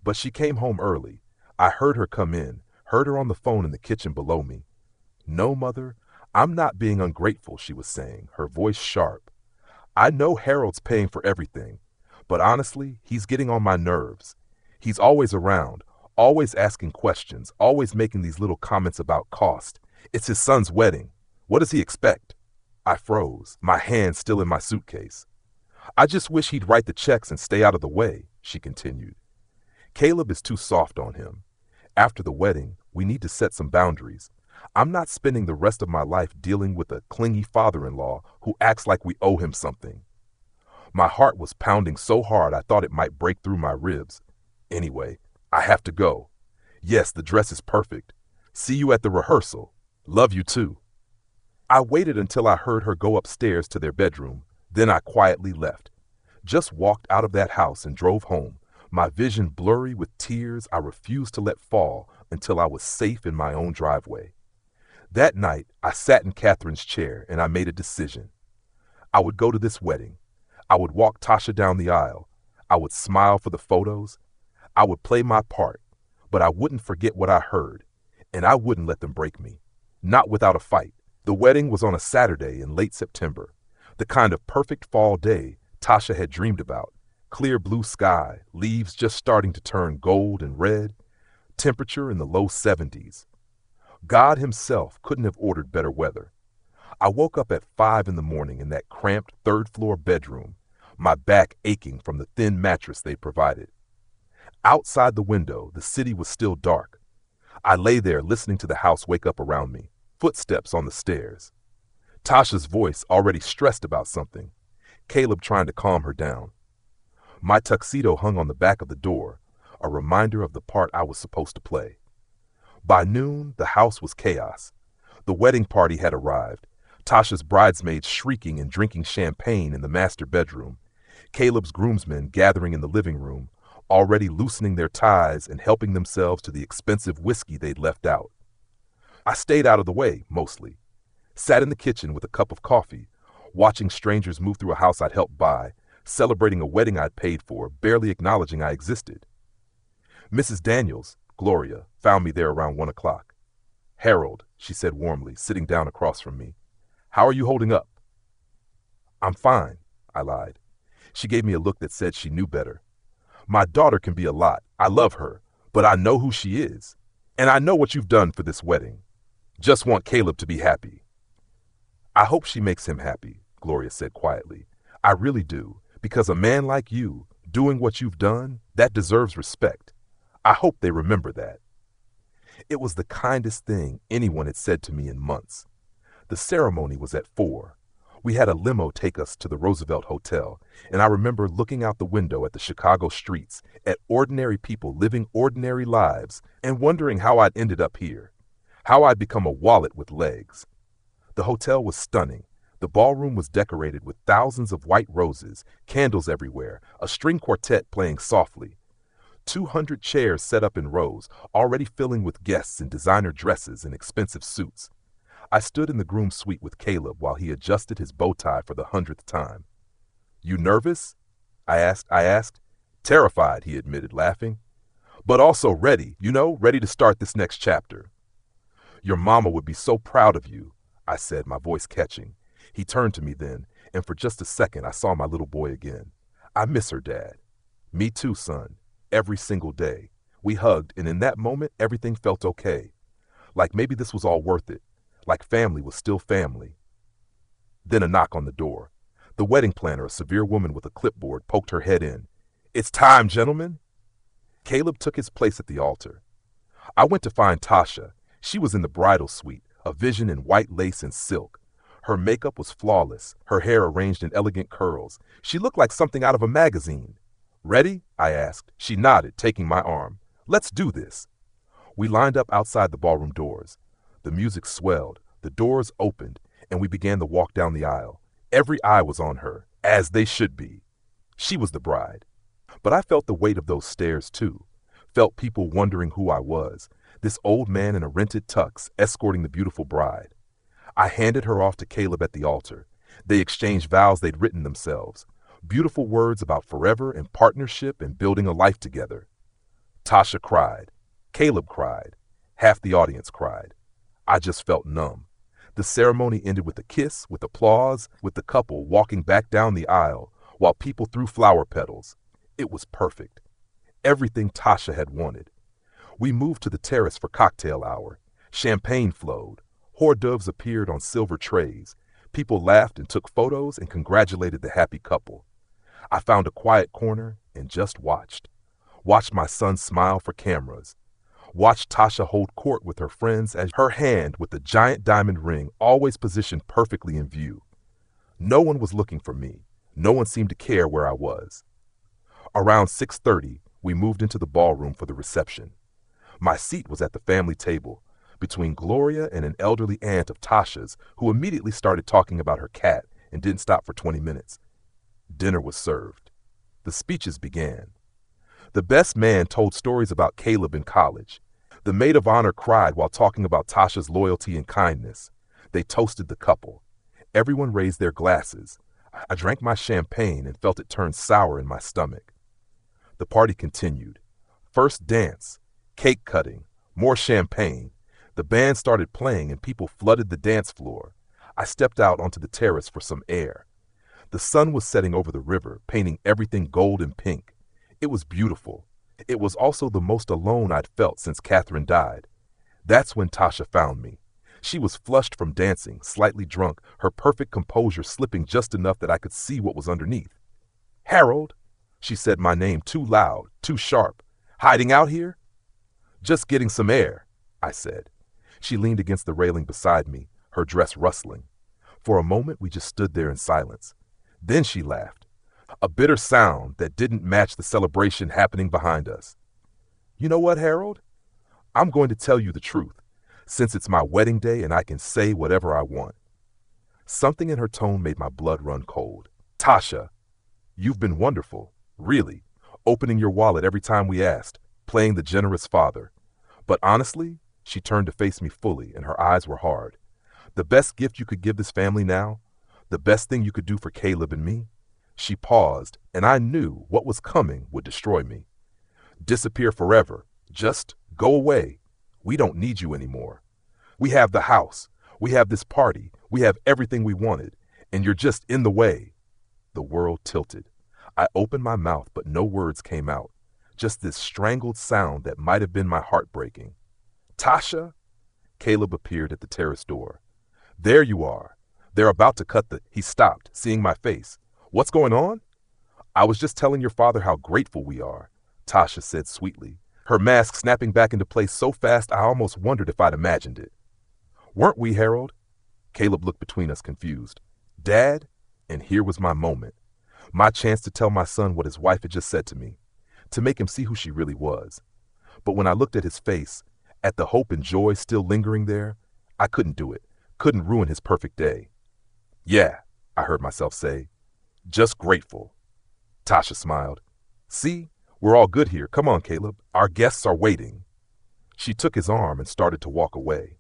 but she came home early. I heard her come in, heard her on the phone in the kitchen below me. "No, Mother, I'm not being ungrateful," she was saying, her voice sharp. "I know Harold's paying for everything, but honestly, he's getting on my nerves. He's always around, always asking questions, always making these little comments about cost. It's his son's wedding. What does he expect?" I froze, my hand still in my suitcase. "I just wish he'd write the checks and stay out of the way," she continued. "Caleb is too soft on him. After the wedding, we need to set some boundaries. I'm not spending the rest of my life dealing with a clingy father-in-law who acts like we owe him something." My heart was pounding so hard I thought it might break through my ribs. "Anyway, I have to go. Yes, the dress is perfect. See you at the rehearsal. Love you too. I waited until I heard her go upstairs to their bedroom, then I quietly left. Just walked out of that house and drove home, my vision blurry with tears I refused to let fall until I was safe in my own driveway. That night, I sat in Catherine's chair and I made a decision. I would go to this wedding. I would walk Tasha down the aisle. I would smile for the photos. I would play my part, but I wouldn't forget what I heard, and I wouldn't let them break me. Not without a fight. The wedding was on a Saturday in late September, the kind of perfect fall day Tasha had dreamed about. Clear blue sky, leaves just starting to turn gold and red, temperature in the low 70s. God himself couldn't have ordered better weather. I woke up at 5 in the morning in that cramped third-floor bedroom, my back aching from the thin mattress they provided. Outside the window, the city was still dark. I lay there listening to the house wake up around me, footsteps on the stairs. Tasha's voice already stressed about something, Caleb trying to calm her down. My tuxedo hung on the back of the door, a reminder of the part I was supposed to play. By noon, the house was chaos. The wedding party had arrived, Tasha's bridesmaids shrieking and drinking champagne in the master bedroom, Caleb's groomsmen gathering in the living room, already loosening their ties and helping themselves to the expensive whiskey they'd left out. I stayed out of the way, mostly. Sat in the kitchen with a cup of coffee, watching strangers move through a house I'd helped buy, celebrating a wedding I'd paid for, barely acknowledging I existed. Mrs. Daniels, Gloria, found me there around 1 o'clock. "Harold," she said warmly, sitting down across from me. "How are you holding up?" "I'm fine," I lied. She gave me a look that said she knew better. "My daughter can be a lot. I love her, but I know who she is. And I know what you've done for this wedding. Just want Caleb to be happy." "I hope she makes him happy," Gloria said quietly. "I really do, because a man like you, doing what you've done, that deserves respect. I hope they remember that." It was the kindest thing anyone had said to me in months. The ceremony was at 4. We had a limo take us to the Roosevelt Hotel, and I remember looking out the window at the Chicago streets, at ordinary people living ordinary lives, and wondering how I'd ended up here, how I'd become a wallet with legs. The hotel was stunning. The ballroom was decorated with thousands of white roses, candles everywhere, a string quartet playing softly. 200 chairs set up in rows, already filling with guests in designer dresses and expensive suits. I stood in the groom's suite with Caleb while he adjusted his bow tie for the 100th time. "You nervous?" I asked. "Terrified," he admitted, laughing. "But also ready, ready to start this next chapter." "Your mama would be so proud of you," I said, my voice catching. He turned to me then, and for just a second I saw my little boy again. "I miss her, Dad." "Me too, son. Every single day." We hugged, and in that moment everything felt okay. Like maybe this was all worth it. Like family was still family. Then a knock on the door. The wedding planner, a severe woman with a clipboard, poked her head in. "It's time, gentlemen." Caleb took his place at the altar. I went to find Tasha. She was in the bridal suite, a vision in white lace and silk. Her makeup was flawless, her hair arranged in elegant curls. She looked like something out of a magazine. "Ready?" I asked. She nodded, taking my arm. "Let's do this." We lined up outside the ballroom doors. The music swelled, the doors opened, and we began the walk down the aisle. Every eye was on her, as they should be. She was the bride. But I felt the weight of those stairs too. Felt people wondering who I was, this old man in a rented tux escorting the beautiful bride. I handed her off to Caleb at the altar. They exchanged vows they'd written themselves. Beautiful words about forever and partnership and building a life together. Tasha cried. Caleb cried. Half the audience cried. I just felt numb. The ceremony ended with a kiss, with applause, with the couple walking back down the aisle while people threw flower petals. It was perfect. Everything Tasha had wanted. We moved to the terrace for cocktail hour. Champagne flowed. Hors d'oeuvres appeared on silver trays. People laughed and took photos and congratulated the happy couple. I found a quiet corner and just watched. Watched my son smile for cameras. Watched Tasha hold court with her friends as her hand with the giant diamond ring always positioned perfectly in view. No one was looking for me. No one seemed to care where I was. Around 6:30, we moved into the ballroom for the reception. My seat was at the family table. between Gloria and an elderly aunt of Tasha's who immediately started talking about her cat and didn't stop for 20 minutes. Dinner was served. The speeches began. The best man told stories about Caleb in college. The maid of honor cried while talking about Tasha's loyalty and kindness. They toasted the couple. Everyone raised their glasses. I drank my champagne and felt it turn sour in my stomach. The party continued. First dance, cake cutting, more champagne. The band started playing and people flooded the dance floor. I stepped out onto the terrace for some air. The sun was setting over the river, painting everything gold and pink. It was beautiful. It was also the most alone I'd felt since Catherine died. That's when Tasha found me. She was flushed from dancing, slightly drunk, her perfect composure slipping just enough that I could see what was underneath. "Harold," she said my name too loud, too sharp. "Hiding out here?" "Just getting some air," I said. She leaned against the railing beside me, her dress rustling. For a moment we just stood there in silence. Then she laughed, a bitter sound that didn't match the celebration happening behind us. "You know what, Harold? I'm going to tell you the truth, since it's my wedding day and I can say whatever I want." Something in her tone made my blood run cold. "Tasha, you've been wonderful, really, opening your wallet every time we asked, playing the generous father. But honestly," she turned to face me fully and her eyes were hard, "the best gift you could give this family now, the best thing you could do for Caleb and me." She paused, and I knew what was coming would destroy me. "Disappear forever. Just go away. We don't need you anymore. We have the house. We have this party. We have everything we wanted. And you're just in the way." The world tilted. I opened my mouth, but no words came out. Just this strangled sound that might have been my heart breaking. "Tasha?" Caleb appeared at the terrace door. "There you are. They're about to cut the—" He stopped, seeing my face. "What's going on?" "I was just telling your father how grateful we are," Tasha said sweetly, her mask snapping back into place so fast I almost wondered if I'd imagined it. "Weren't we, Harold?" Caleb looked between us confused. "Dad?" And here was my moment. My chance to tell my son what his wife had just said to me, to make him see who she really was. But when I looked at his face, at the hope and joy still lingering there, I couldn't do it, couldn't ruin his perfect day. "Yeah," I heard myself say. "Just grateful." Tasha smiled. "See, we're all good here. Come on, Caleb. Our guests are waiting." She took his arm and started to walk away.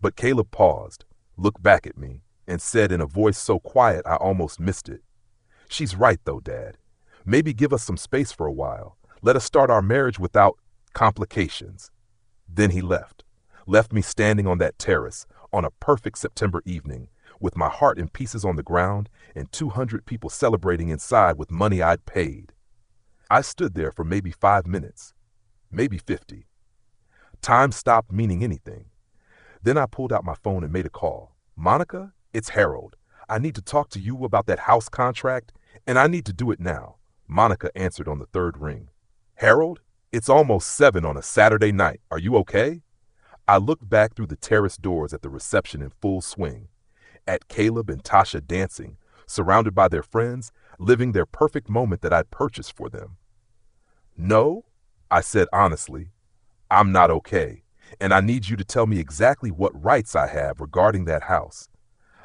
But Caleb paused, looked back at me, and said in a voice so quiet I almost missed it, "She's right, though, Dad. Maybe give us some space for a while. Let us start our marriage without complications." Then he left me standing on that terrace on a perfect September evening, with my heart in pieces on the ground and 200 people celebrating inside with money I'd paid. I stood there for maybe 5 minutes, maybe 50. Time stopped meaning anything. Then I pulled out my phone and made a call. "Monica, it's Harold. I need to talk to you about that house contract, and I need to do it now." Monica answered on the third ring. "Harold, it's almost 7 on a Saturday night. Are you okay?" I looked back through the terrace doors at the reception in full swing, at Caleb and Tasha dancing, surrounded by their friends, living their perfect moment that I'd purchased for them. "No," I said honestly, "I'm not okay, and I need you to tell me exactly what rights I have regarding that house."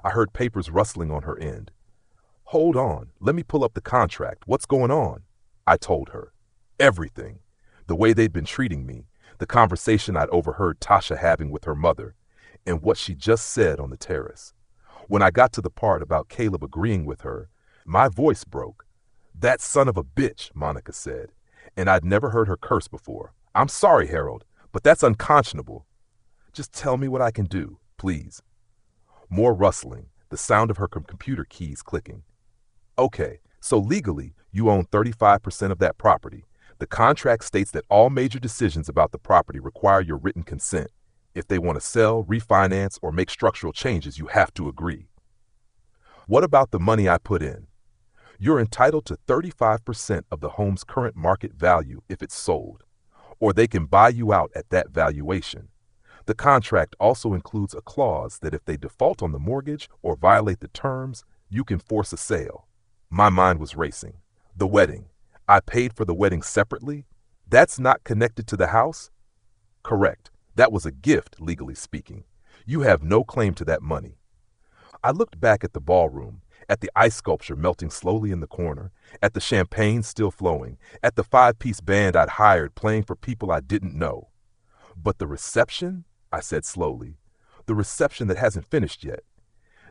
I heard papers rustling on her end. "Hold on, let me pull up the contract. What's going on?" I told her. Everything. The way they'd been treating me, the conversation I'd overheard Tasha having with her mother, and what she just said on the terrace. When I got to the part about Caleb agreeing with her, my voice broke. "That son of a bitch," Monica said, and I'd never heard her curse before. "I'm sorry, Harold, but that's unconscionable. Just tell me what I can do, please." More rustling, the sound of her computer keys clicking. "Okay, so legally, you own 35% of that property. The contract states that all major decisions about the property require your written consent. If they want to sell, refinance, or make structural changes, you have to agree. What about the money I put in? You're entitled to 35% of the home's current market value if it's sold, or they can buy you out at that valuation. The contract also includes a clause that if they default on the mortgage or violate the terms, you can force a sale." My mind was racing. The wedding. I paid for the wedding separately? That's not connected to the house? Correct. That was a gift, legally speaking. You have no claim to that money. I looked back at the ballroom, at the ice sculpture melting slowly in the corner, at the champagne still flowing, at the five-piece band I'd hired playing for people I didn't know. But the reception, I said slowly, the reception that hasn't finished yet,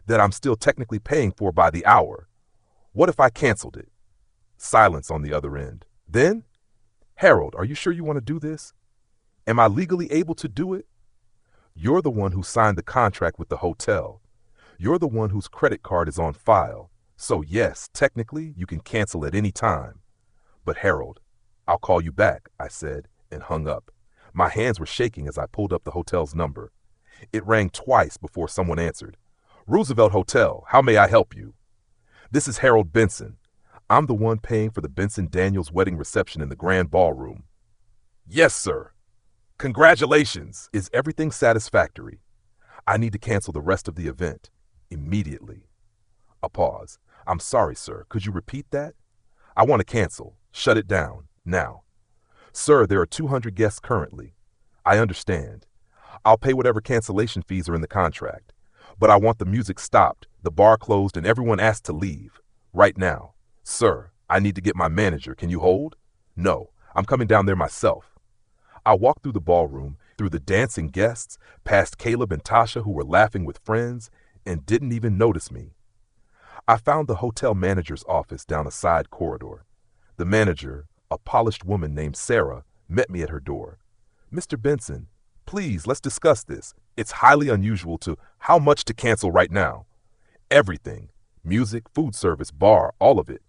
that I'm still technically paying for by the hour. What if I canceled it? Silence on the other end. Then, Harold, are you sure you want to do this? Am I legally able to do it? You're the one who signed the contract with the hotel. You're the one whose credit card is on file. So yes, technically, you can cancel at any time. But Harold, I'll call you back, I said, and hung up. My hands were shaking as I pulled up the hotel's number. It rang twice before someone answered. Roosevelt Hotel, how may I help you? This is Harold Benson. I'm the one paying for the Benson Daniels wedding reception in the grand ballroom. Yes, sir. Congratulations. Is everything satisfactory? I need to cancel the rest of the event. Immediately. A pause. I'm sorry, sir. Could you repeat that? I want to cancel. Shut it down. Now. Sir, there are 200 guests currently. I understand. I'll pay whatever cancellation fees are in the contract. But I want the music stopped, the bar closed, and everyone asked to leave. Right now. Sir, I need to get my manager. Can you hold? No, I'm coming down there myself. I walked through the ballroom, through the dancing guests, past Caleb and Tasha who were laughing with friends, and didn't even notice me. I found the hotel manager's office down a side corridor. The manager, a polished woman named Sarah, met me at her door. Mr. Benson, please, let's discuss this. It's highly unusual to how much to cancel right now. Everything. Music, food service, bar, all of it.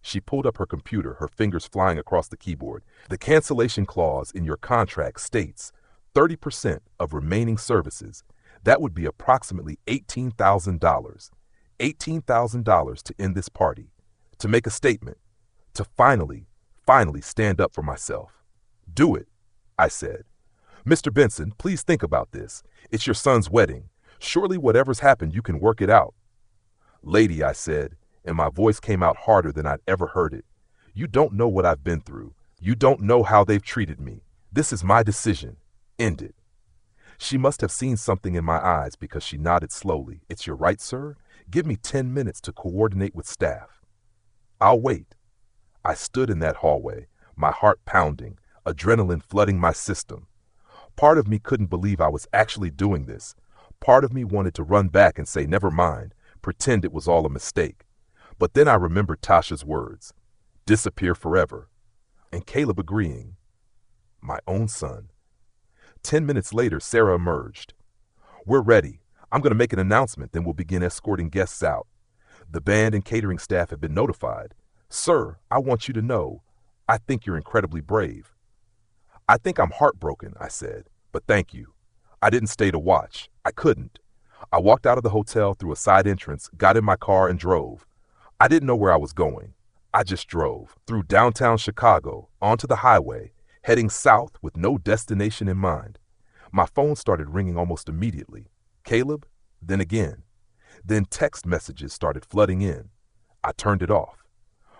She pulled up her computer, her fingers flying across the keyboard. The cancellation clause in your contract states 30% of remaining services. That would be approximately $18,000. $18,000 to end this party, to make a statement, to finally stand up for myself. Do it, I said. Mr. Benson, please think about this. It's your son's wedding. Surely whatever's happened, you can work it out. Lady, I said, and my voice came out harder than I'd ever heard it. You don't know what I've been through. You don't know how they've treated me. This is my decision. End it. She must have seen something in my eyes because she nodded slowly. It's your right, sir? Give me 10 minutes to coordinate with staff. I'll wait. I stood in that hallway, my heart pounding, adrenaline flooding my system. Part of me couldn't believe I was actually doing this. Part of me wanted to run back and say, never mind, pretend it was all a mistake. But then I remembered Tasha's words, disappear forever, and Caleb agreeing. My own son. 10 minutes later, Sarah emerged. We're ready. I'm going to make an announcement, then we'll begin escorting guests out. The band and catering staff have been notified. Sir, I want you to know, I think you're incredibly brave. I think I'm heartbroken, I said, but thank you. I didn't stay to watch. I couldn't. I walked out of the hotel through a side entrance, got in my car, and drove. I didn't know where I was going. I just drove through downtown Chicago, onto the highway, heading south with no destination in mind. My phone started ringing almost immediately. Caleb, then again. Then text messages started flooding in. I turned it off.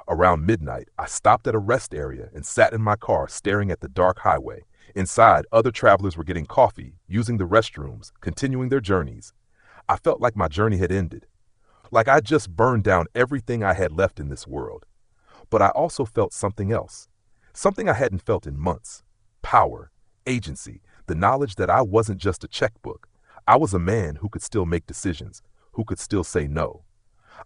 Around midnight, I stopped at a rest area and sat in my car staring at the dark highway. Inside, other travelers were getting coffee, using the restrooms, continuing their journeys. I felt like my journey had ended. Like I just burned down everything I had left in this world. But I also felt something else. Something I hadn't felt in months. Power, agency, the knowledge that I wasn't just a checkbook. I was a man who could still make decisions, who could still say no.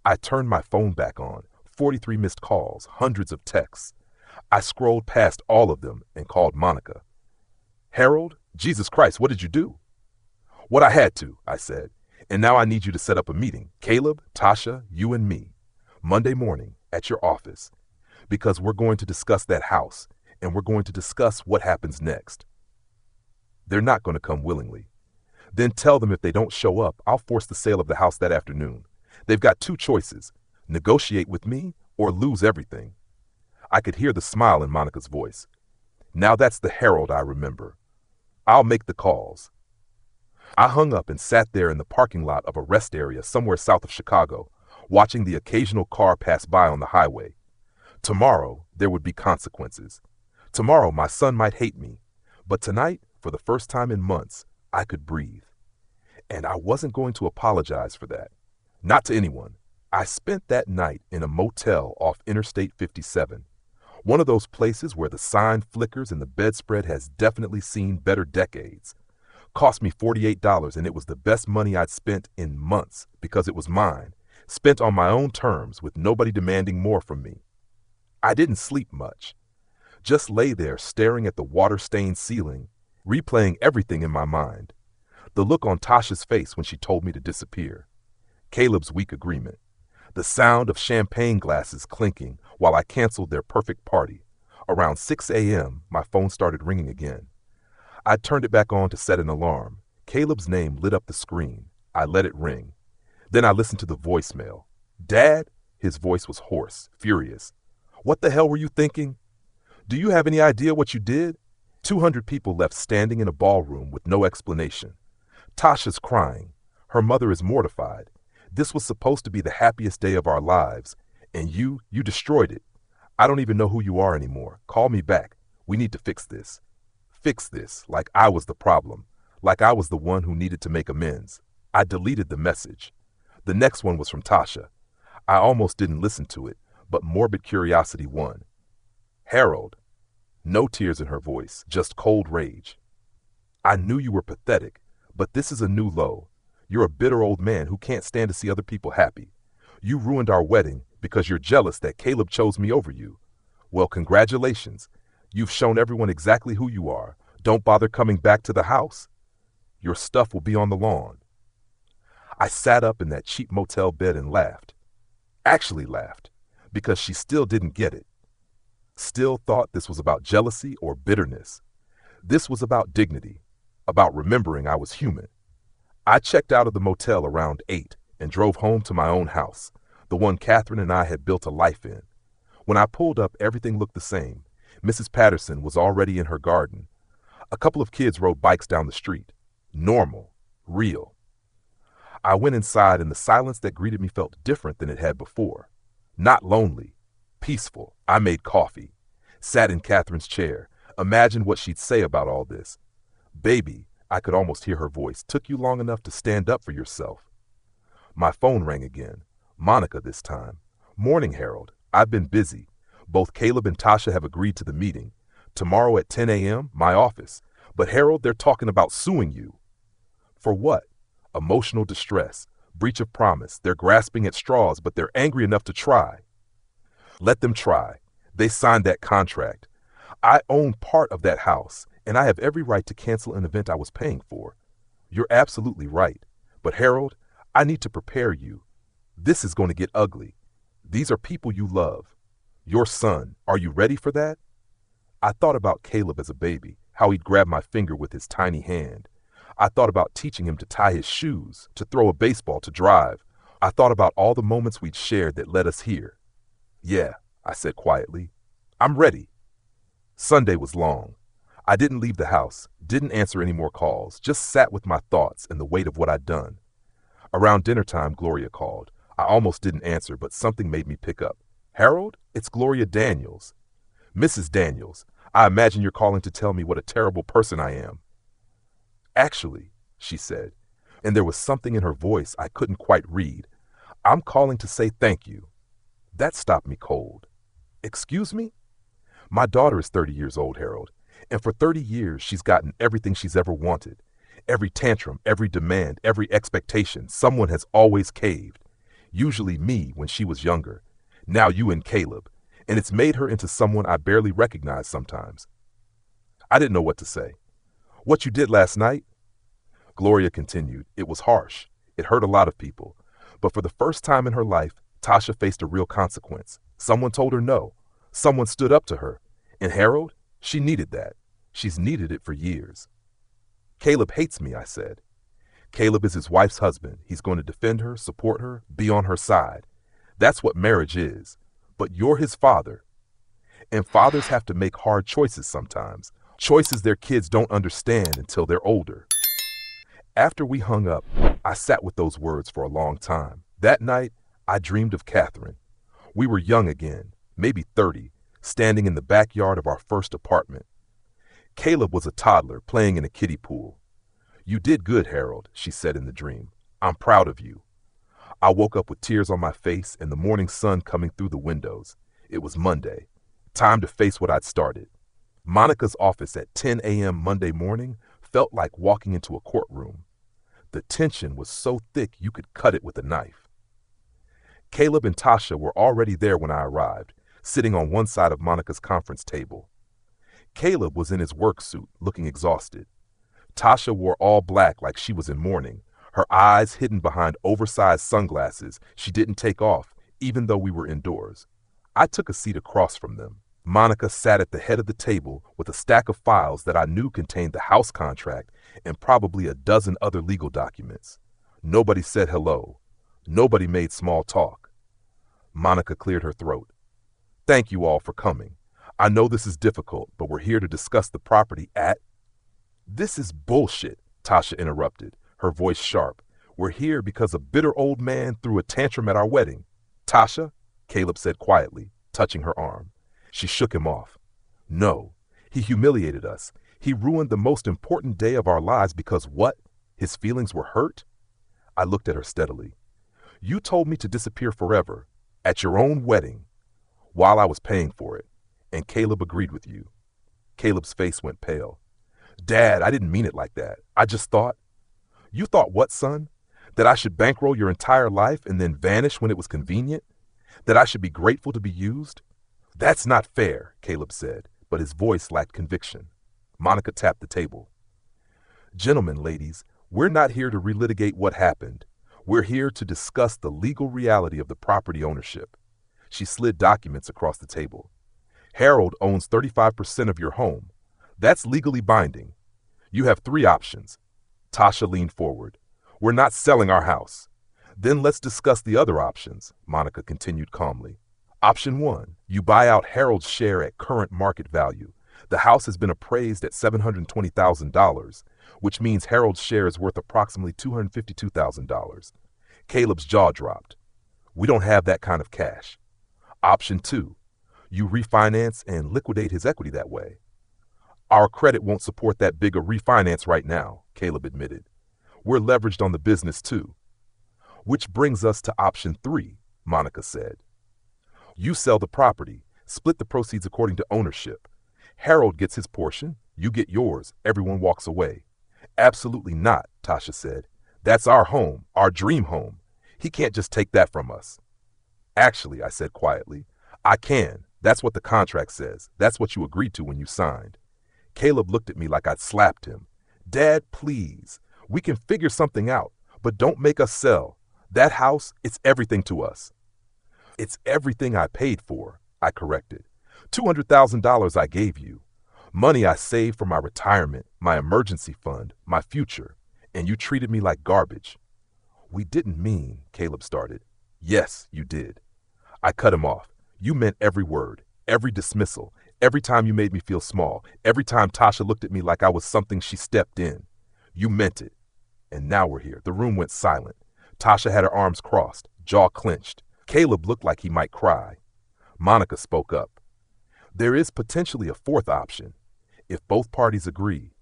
I turned my phone back on, 43 missed calls, hundreds of texts. I scrolled past all of them and called Monica. Harold, Jesus Christ, what did you do? What I had to, I said. And now I need you to set up a meeting. Caleb, Tasha, you and me. Monday morning at your office. Because we're going to discuss that house, and we're going to discuss what happens next. They're not going to come willingly. Then tell them if they don't show up, I'll force the sale of the house that afternoon. They've got two choices, negotiate with me or lose everything. I could hear the smile in Monica's voice. Now that's the Harold I remember. I'll make the calls. I hung up and sat there in the parking lot of a rest area somewhere south of Chicago, watching the occasional car pass by on the highway. Tomorrow, there would be consequences. Tomorrow, my son might hate me. But tonight, For the first time in months, I could breathe. And I wasn't going to apologize for that. Not to anyone. I spent that night in a motel off Interstate 57. One of those places where the sign flickers and the bedspread has definitely seen better decades. Cost me $48, and it was the best money I'd spent in months because it was mine, spent on my own terms with nobody demanding more from me. I didn't sleep much. Just lay there staring at the water-stained ceiling, replaying everything in my mind. The look on Tasha's face when she told me to disappear. Caleb's weak agreement. The sound of champagne glasses clinking while I canceled their perfect party. Around 6 a.m., my phone started ringing again. I turned it back on to set an alarm. Caleb's name lit up the screen. I let it ring. Then I listened to the voicemail. "Dad?" His voice was hoarse, furious. "What the hell were you thinking? Do you have any idea what you did?" 200 people left standing in a ballroom with no explanation. Tasha's crying. Her mother is mortified. This was supposed to be the happiest day of our lives, and you destroyed it. I don't even know who you are anymore. Call me back. We need to fix this. Fix this, like I was the problem, like I was the one who needed to make amends. I deleted the message. The next one was from Tasha. I almost didn't listen to it, but morbid curiosity won. "Harold." No tears in her voice, just cold rage. "I knew you were pathetic, but this is a new low. You're a bitter old man who can't stand to see other people happy. You ruined our wedding because you're jealous that Caleb chose me over you. Well, congratulations. You've shown everyone exactly who you are. Don't bother coming back to the house. Your stuff will be on the lawn." I sat up in that cheap motel bed and laughed. Actually laughed, because she still didn't get it. Still thought this was about jealousy or bitterness. This was about dignity, about remembering I was human. I checked out of the motel around 8 and drove home to my own house, the one Catherine and I had built a life in. When I pulled up, everything looked the same. Mrs. Patterson was already in her garden. A couple of kids rode bikes down the street. Normal. Real. I went inside, and the silence that greeted me felt different than it had before. Not lonely. Peaceful. I made coffee. Sat in Catherine's chair. Imagined what she'd say about all this. "Baby," I could almost hear her voice, "took you long enough to stand up for yourself." My phone rang again. Monica this time. "Morning, Harold. I've been busy. Both Caleb and Tasha have agreed to the meeting. Tomorrow at 10 a.m., my office. But Harold, they're talking about suing you." "For what?" "Emotional distress. Breach of promise. They're grasping at straws, but they're angry enough to try." "Let them try. They signed that contract. I own part of that house, and I have every right to cancel an event I was paying for." "You're absolutely right. But Harold, I need to prepare you. This is going to get ugly. These are people you love. Your son. Are you ready for that?" I thought about Caleb as a baby, how he'd grab my finger with his tiny hand. I thought about teaching him to tie his shoes, to throw a baseball, to drive. I thought about all the moments we'd shared that led us here. "Yeah," I said quietly. "I'm ready." Sunday was long. I didn't leave the house, didn't answer any more calls, just sat with my thoughts and the weight of what I'd done. Around dinner time, Gloria called. I almost didn't answer, but something made me pick up. "Harold, it's Gloria Daniels." "Mrs. Daniels, I imagine you're calling to tell me what a terrible person I am." "Actually," she said, and there was something in her voice I couldn't quite read, "I'm calling to say thank you." That stopped me cold. "Excuse me?" "My daughter is 30 years old, Harold, and for 30 years she's gotten everything she's ever wanted. Every tantrum, every demand, every expectation, someone has always caved. Usually me when she was younger. Now you and Caleb. And it's made her into someone I barely recognize sometimes." I didn't know what to say. "What you did last night?" Gloria continued. "It was harsh. It hurt a lot of people. But for the first time in her life, Tasha faced a real consequence. Someone told her no. Someone stood up to her. And Harold, she needed that. She's needed it for years." "Caleb hates me," I said. "Caleb is his wife's husband. He's going to defend her, support her, be on her side. That's what marriage is. But you're his father. And fathers have to make hard choices sometimes. Choices their kids don't understand until they're older." After we hung up, I sat with those words for a long time. That night, I dreamed of Catherine. We were young again, maybe 30, standing in the backyard of our first apartment. Caleb was a toddler playing in a kiddie pool. You did good, Harold, she said in the dream. I'm proud of you. I woke up with tears on my face and the morning sun coming through the windows. It was Monday. Time to face what I'd started. Monica's office at 10 a.m. Monday morning felt like walking into a courtroom. The tension was so thick you could cut it with a knife. Caleb and Tasha were already there when I arrived, sitting on one side of Monica's conference table. Caleb was in his work suit, looking exhausted. Tasha wore all black like she was in mourning, her eyes hidden behind oversized sunglasses she didn't take off, even though we were indoors. I took a seat across from them. Monica sat at the head of the table with a stack of files that I knew contained the house contract and probably a dozen other legal documents. Nobody said hello. Nobody made small talk. Monica cleared her throat. Thank you all for coming. I know this is difficult, but we're here to discuss the property at... This is bullshit, Tasha interrupted, her voice sharp. We're here because a bitter old man threw a tantrum at our wedding. Tasha, Caleb said quietly, touching her arm. She shook him off. No, he humiliated us. He ruined the most important day of our lives because what? His feelings were hurt? I looked at her steadily. You told me to disappear forever, at your own wedding, while I was paying for it, and Caleb agreed with you. Caleb's face went pale. Dad, I didn't mean it like that. I just thought... You thought what, son? That I should bankroll your entire life and then vanish when it was convenient? That I should be grateful to be used? That's not fair, Caleb said, but his voice lacked conviction. Monica tapped the table. Gentlemen, ladies, we're not here to relitigate what happened. We're here to discuss the legal reality of the property ownership. She slid documents across the table. Harold owns 35% of your home. That's legally binding. You have 3 options. Tasha leaned forward. We're not selling our house. Then let's discuss the other options, Monica continued calmly. Option 1, you buy out Harold's share at current market value. The house has been appraised at $720,000, which means Harold's share is worth approximately $252,000. Caleb's jaw dropped. We don't have that kind of cash. Option 2, you refinance and liquidate his equity that way. Our credit won't support that big a refinance right now, Caleb admitted. We're leveraged on the business too. Which brings us to option 3, Monica said. You sell the property, split the proceeds according to ownership. Harold gets his portion, you get yours, everyone walks away. Absolutely not, Tasha said. That's our home, our dream home. He can't just take that from us. Actually, I said quietly, I can. That's what the contract says. That's what you agreed to when you signed. Caleb looked at me like I'd slapped him. Dad, please. We can figure something out, but don't make us sell. That house, it's everything to us. It's everything I paid for, I corrected. $200,000 I gave you. Money I saved for my retirement, my emergency fund, my future. And you treated me like garbage. We didn't mean, Caleb started. Yes, you did. I cut him off. You meant every word, every dismissal, every time you made me feel small, every time Tasha looked at me like I was something she stepped in. You meant it. And now we're here. The room went silent. Tasha had her arms crossed, jaw clenched. Caleb looked like he might cry. Monica spoke up. There is potentially a 4th option, if both parties agree.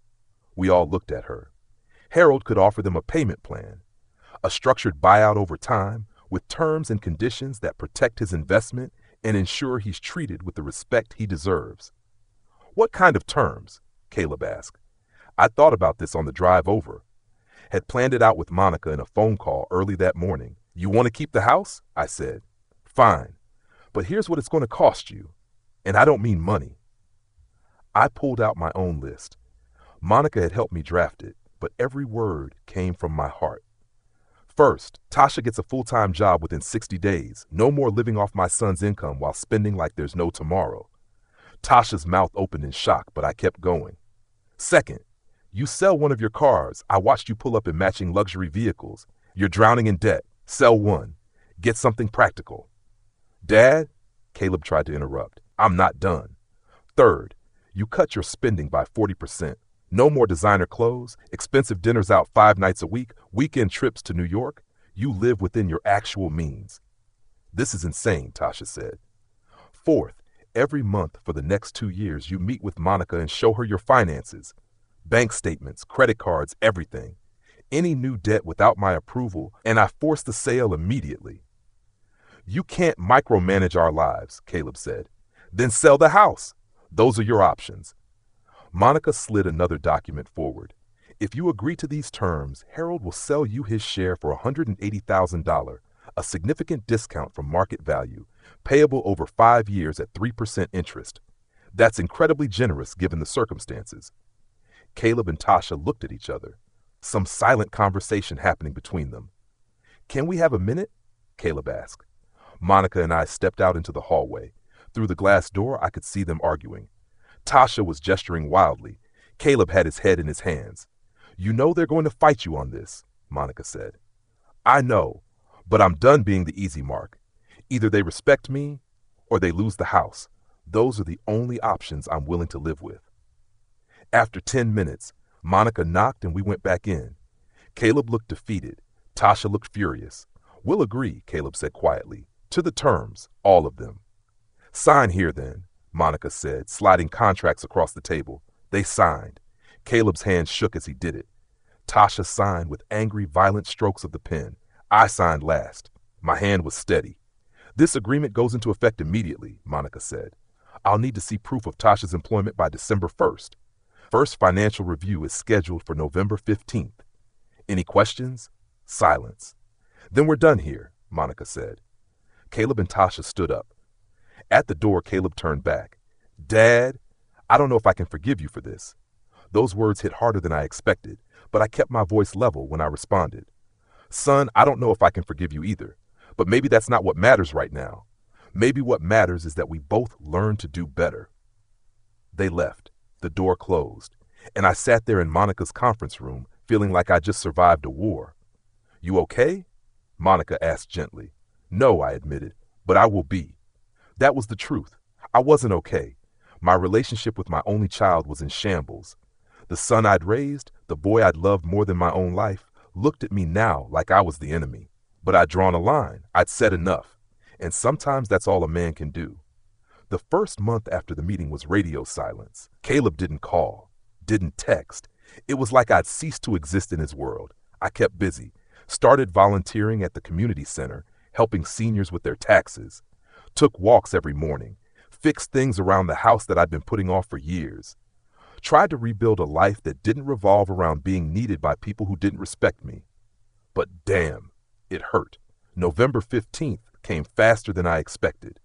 We all looked at her. Harold could offer them a payment plan, a structured buyout over time with terms and conditions that protect his investment and ensure he's treated with the respect he deserves. What kind of terms? Caleb asked. I thought about this on the drive over. Had planned it out with Monica in a phone call early that morning. You want to keep the house? I said. Fine, but here's what it's going to cost you. And I don't mean money. I pulled out my own list. Monica had helped me draft it, but every word came from my heart. First, Tasha gets a full-time job within 60 days. No more living off my son's income while spending like there's no tomorrow. Tasha's mouth opened in shock, but I kept going. Second, you sell one of your cars. I watched you pull up in matching luxury vehicles. You're drowning in debt. Sell one. Get something practical. Dad, Caleb tried to interrupt. I'm not done. Third, you cut your spending by 40%. No more designer clothes, expensive dinners out 5 nights a week, weekend trips to New York. You live within your actual means. This is insane, Tasha said. Fourth, Every month for the next 2 years, you meet with Monica and show her your finances, bank statements, credit cards, everything. Any new debt without my approval, and I force the sale immediately. You can't micromanage our lives, Caleb said. Then sell the house. Those are your options. Monica slid another document forward. If you agree to these terms, Harold will sell you his share for $180,000, a significant discount from market value, payable over 5 years at 3% interest. That's incredibly generous given the circumstances. Caleb and Tasha looked at each other, some silent conversation happening between them. Can we have a minute? Caleb asked. Monica and I stepped out into the hallway. Through the glass door, I could see them arguing. Tasha was gesturing wildly. Caleb had his head in his hands. You know they're going to fight you on this, Monica said. I know, but I'm done being the easy mark. Either they respect me or they lose the house. Those are the only options I'm willing to live with. After 10 minutes, Monica knocked and we went back in. Caleb looked defeated. Tasha looked furious. We'll agree, Caleb said quietly. To the terms, all of them. Sign here then, Monica said, sliding contracts across the table. They signed. Caleb's hand shook as he did it. Tasha signed with angry, violent strokes of the pen. I signed last. My hand was steady. This agreement goes into effect immediately, Monica said. I'll need to see proof of Tasha's employment by December 1st. First financial review is scheduled for November 15th. Any questions? Silence. Then we're done here, Monica said. Caleb and Tasha stood up. At the door, Caleb turned back. Dad, I don't know if I can forgive you for this. Those words hit harder than I expected, but I kept my voice level when I responded. Son, I don't know if I can forgive you either, but maybe that's not what matters right now. Maybe what matters is that we both learn to do better. They left. The door closed, and I sat there in Monica's conference room, feeling like I just survived a war. You okay? Monica asked gently. No, I admitted, but I will be. That was the truth. I wasn't okay. My relationship with my only child was in shambles. The son I'd raised, the boy I'd loved more than my own life, looked at me now like I was the enemy. But I'd drawn a line. I'd said enough. And sometimes that's all a man can do. The first month after the meeting was radio silence. Caleb didn't call, didn't text. It was like I'd ceased to exist in his world. I kept busy, started volunteering at the community center, helping seniors with their taxes, took walks every morning, fixed things around the house that I'd been putting off for years, tried to rebuild a life that didn't revolve around being needed by people who didn't respect me. But damn, it hurt. November 15th came faster than I expected.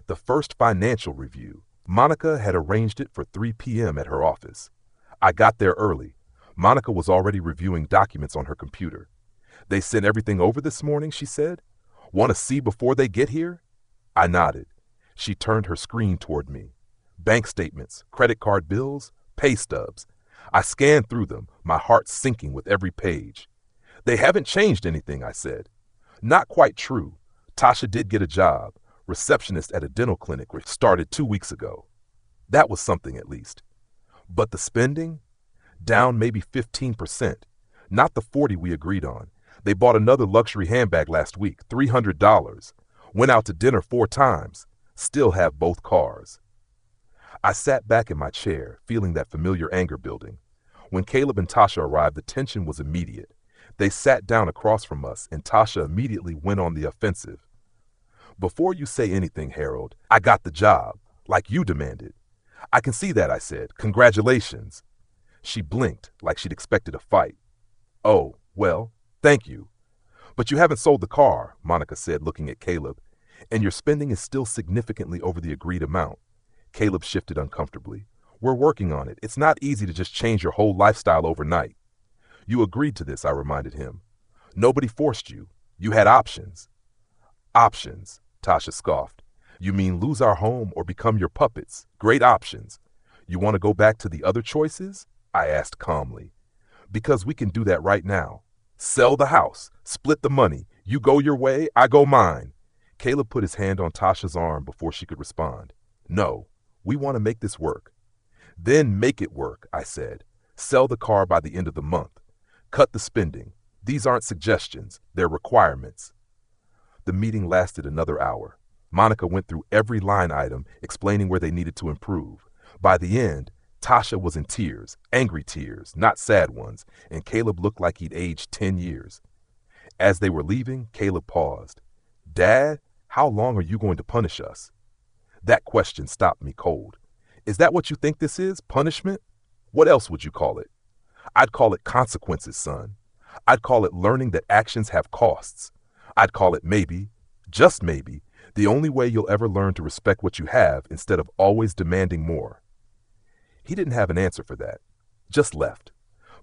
The first financial review. Monica had arranged it for 3 p.m. at her office. I got there early. Monica was already reviewing documents on her computer. They sent everything over this morning, she said. Want to see before they get here? I nodded. She turned her screen toward me. Bank statements, credit card bills, pay stubs. I scanned through them, my heart sinking with every page. They haven't changed anything, I said. Not quite true. Tasha did get a job, receptionist at a dental clinic which started 2 weeks ago. That was something at least. But the spending? Down maybe 15%. Not the 40 we agreed on. They bought another luxury handbag last week, $300. Went out to dinner 4 times. Still have both cars. I sat back in my chair, feeling that familiar anger building. When Caleb and Tasha arrived, the tension was immediate. They sat down across from us, and Tasha immediately went on the offensive. Before you say anything, Harold, I got the job, like you demanded. I can see that, I said. Congratulations. She blinked, like she'd expected a fight. Oh, well, thank you. But you haven't sold the car, Monica said, looking at Caleb, and your spending is still significantly over the agreed amount. Caleb shifted uncomfortably. We're working on it. It's not easy to just change your whole lifestyle overnight. You agreed to this, I reminded him. Nobody forced you. You had options. Options, Tasha scoffed. You mean lose our home or become your puppets? Great options. You want to go back to the other choices? I asked calmly. Because we can do that right now. Sell the house, split the money. You go your way, I go mine. Caleb put his hand on Tasha's arm before she could respond. No, we want to make this work. Then make it work, I said. Sell the car by the end of the month. Cut the spending. These aren't suggestions, they're requirements. The meeting lasted another hour. Monica went through every line item, explaining where they needed to improve. By the end, Tasha was in tears, angry tears, not sad ones, and Caleb looked like he'd aged 10 years. As they were leaving, Caleb paused. "Dad, how long are you going to punish us?" That question stopped me cold. "Is that what you think this is? Punishment? What else would you call it?" "I'd call it consequences, son. I'd call it learning that actions have costs. I'd call it maybe, just maybe, the only way you'll ever learn to respect what you have instead of always demanding more." He didn't have an answer for that, just left.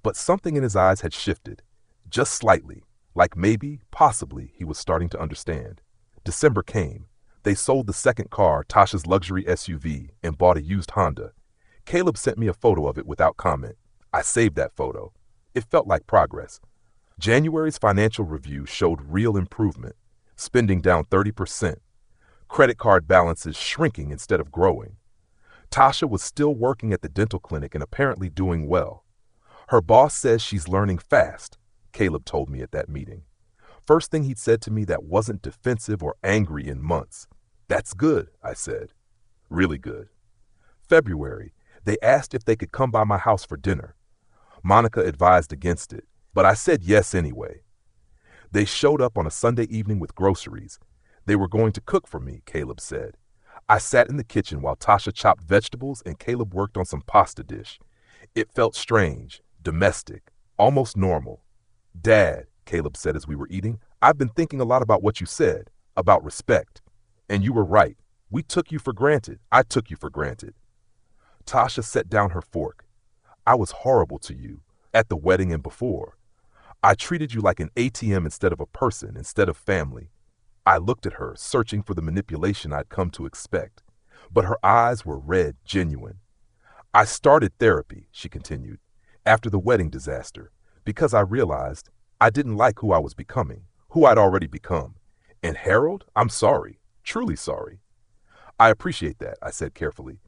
But something in his eyes had shifted, just slightly, like maybe, possibly, he was starting to understand. December came. They sold the second car, Tasha's luxury SUV, and bought a used Honda. Caleb sent me a photo of it without comment. I saved that photo. It felt like progress. January's financial review showed real improvement, spending down 30%, credit card balances shrinking instead of growing. Tasha was still working at the dental clinic and apparently doing well. Her boss says she's learning fast, Caleb told me at that meeting. First thing he'd said to me that wasn't defensive or angry in months. "That's good," I said. "Really good." February, they asked if they could come by my house for dinner. Monica advised against it, but I said yes anyway. They showed up on a Sunday evening with groceries. They were going to cook for me, Caleb said. I sat in the kitchen while Tasha chopped vegetables and Caleb worked on some pasta dish. It felt strange, domestic, almost normal. "Dad," Caleb said as we were eating, "I've been thinking a lot about what you said, about respect. And you were right. We took you for granted. I took you for granted." Tasha set down her fork. "I was horrible to you, at the wedding and before. I treated you like an ATM instead of a person, instead of family." I looked at her, searching for the manipulation I'd come to expect. But her eyes were red, genuine. "I started therapy," she continued, "after the wedding disaster, because I realized I didn't like who I was becoming, who I'd already become. And Harold, I'm sorry, truly sorry." "I appreciate that," I said carefully.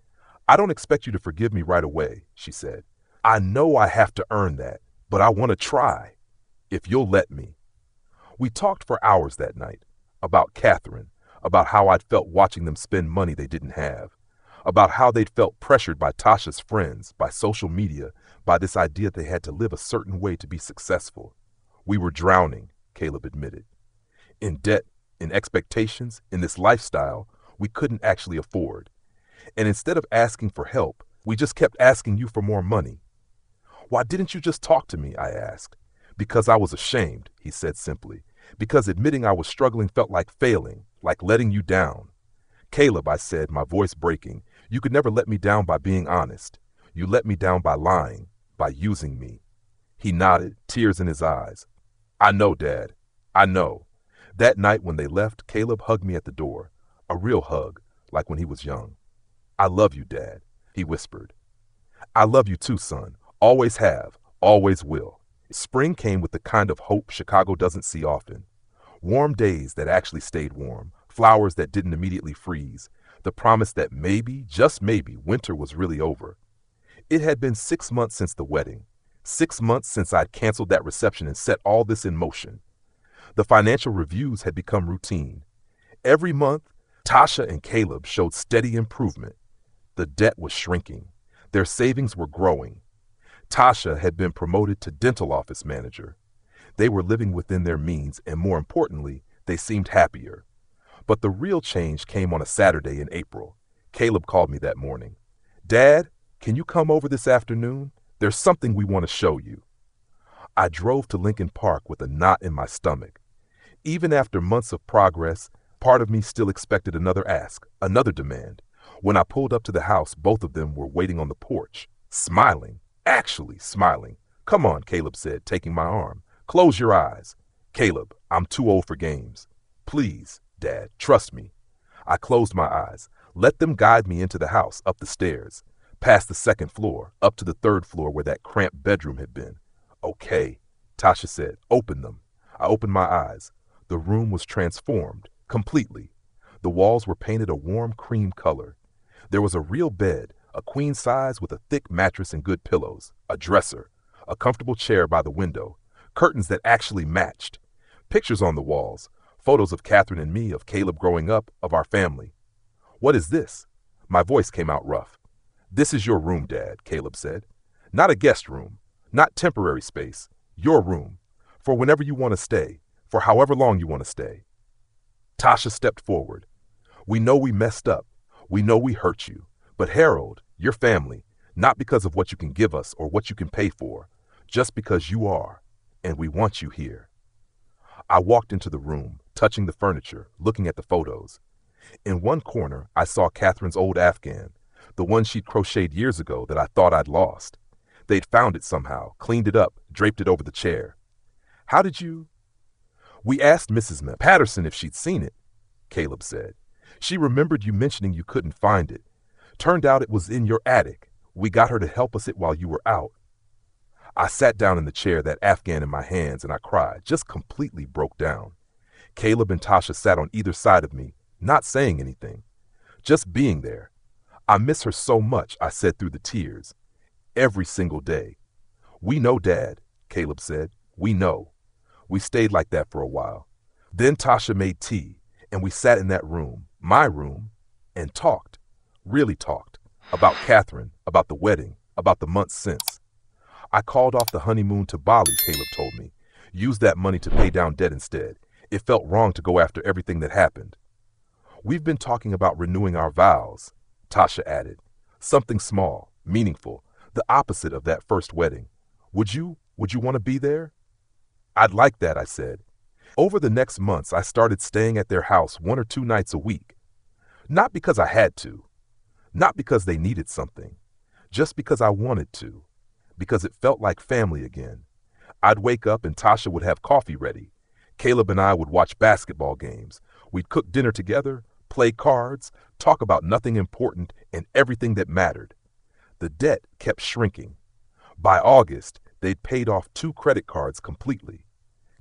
"I don't expect you to forgive me right away," she said. "I know I have to earn that, but I want to try. If you'll let me." We talked for hours that night. About Catherine, about how I'd felt watching them spend money they didn't have, about how they'd felt pressured by Tasha's friends, by social media, by this idea they had to live a certain way to be successful. We were drowning, Caleb admitted. In debt, in expectations, in this lifestyle we couldn't actually afford. And instead of asking for help, we just kept asking you for more money. "Why didn't you just talk to me?" I asked. "Because I was ashamed," he said simply. "Because admitting I was struggling felt like failing, like letting you down." "Caleb," I said, my voice breaking, "you could never let me down by being honest. You let me down by lying, by using me." He nodded, tears in his eyes. "I know, Dad. I know." That night when they left, Caleb hugged me at the door. A real hug, like when he was young. "I love you, Dad," he whispered. "I love you too, son. Always have, always will." Spring came with the kind of hope Chicago doesn't see often. Warm days that actually stayed warm, flowers that didn't immediately freeze, the promise that maybe, just maybe, winter was really over. It had been 6 months since the wedding, 6 months since I'd canceled that reception and set all this in motion. The financial reviews had become routine. Every month, Tasha and Caleb showed steady improvement. The debt was shrinking. Their savings were growing. Tasha had been promoted to dental office manager. They were living within their means, and more importantly, they seemed happier. But the real change came on a Saturday in April. Caleb called me that morning. "Dad, can you come over this afternoon? There's something we want to show you." I drove to Lincoln Park with a knot in my stomach. Even after months of progress, part of me still expected another ask, another demand. When I pulled up to the house, both of them were waiting on the porch, smiling. Actually smiling. "Come on," Caleb said, taking my arm. "Close your eyes." "Caleb, I'm too old for games." "Please, Dad, trust me." I closed my eyes. Let them guide me into the house, up the stairs, past the second floor, up to the third floor where that cramped bedroom had been. "Okay," Tasha said, "open them." I opened my eyes. The room was transformed, completely. The walls were painted a warm cream color. There was a real bed, a queen size with a thick mattress and good pillows, a dresser, a comfortable chair by the window, curtains that actually matched, pictures on the walls, Photos of Catherine and me, of Caleb growing up, of our family. What is this? My voice came out rough. This is your room, Dad, Caleb said. Not a guest room, not temporary space, your room, for whenever you want to stay, for however long you want to stay. Tasha stepped forward. We know we messed up. We know we hurt you. But Harold, your family, not because of what you can give us or what you can pay for, just because you are, and we want you here. I walked into the room, touching the furniture, looking at the photos. In one corner, I saw Catherine's old Afghan, the one she'd crocheted years ago that I thought I'd lost. They'd found it somehow, cleaned it up, draped it over the chair. How did you? We asked Mrs. Patterson if she'd seen it, Caleb said. She remembered you mentioning you couldn't find it. Turned out it was in your attic. We got her to help us it while you were out. I sat down in the chair, that Afghan in my hands, and I cried, just completely broke down. Caleb and Tasha sat on either side of me, not saying anything, just being there. I miss her so much, I said through the tears. Every single day. We know, Dad, Caleb said. We know. We stayed like that for a while. Then Tasha made tea, and we sat in that room, my room, and talked, really talked, about Catherine, about the wedding, about the months since. I called off the honeymoon to Bali, Caleb told me. Used that money to pay down debt instead. It felt wrong to go after everything that happened. We've been talking about renewing our vows, Tasha added. Something small, meaningful, the opposite of that first wedding. Would you want to be there? I'd like that, I said. Over the next months, I started staying at their house 1 or 2 nights a week. Not because I had to. Not because they needed something. Just because I wanted to. Because it felt like family again. I'd wake up and Tasha would have coffee ready. Caleb and I would watch basketball games. We'd cook dinner together, play cards, talk about nothing important and everything that mattered. The debt kept shrinking. By August, they'd paid off 2 credit cards completely.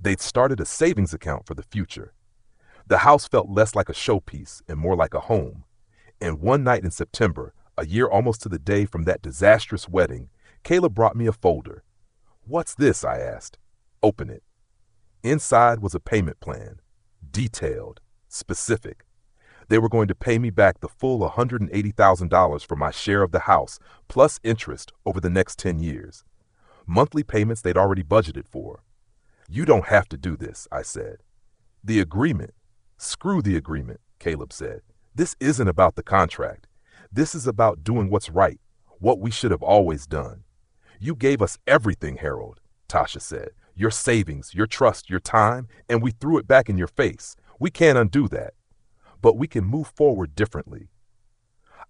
They'd started a savings account for the future. The house felt less like a showpiece and more like a home. And one night in September, a year almost to the day from that disastrous wedding, Caleb brought me a folder. What's this? I asked. Open it. Inside was a payment plan. Detailed. Specific. They were going to pay me back the full $180,000 for my share of the house, plus interest over the next 10 years. Monthly payments they'd already budgeted for. You don't have to do this, I said. The agreement. Screw the agreement, Caleb said. This isn't about the contract. This is about doing what's right, what we should have always done. You gave us everything, Harold, Tasha said. Your savings, your trust, your time, and we threw it back in your face. We can't undo that. But we can move forward differently.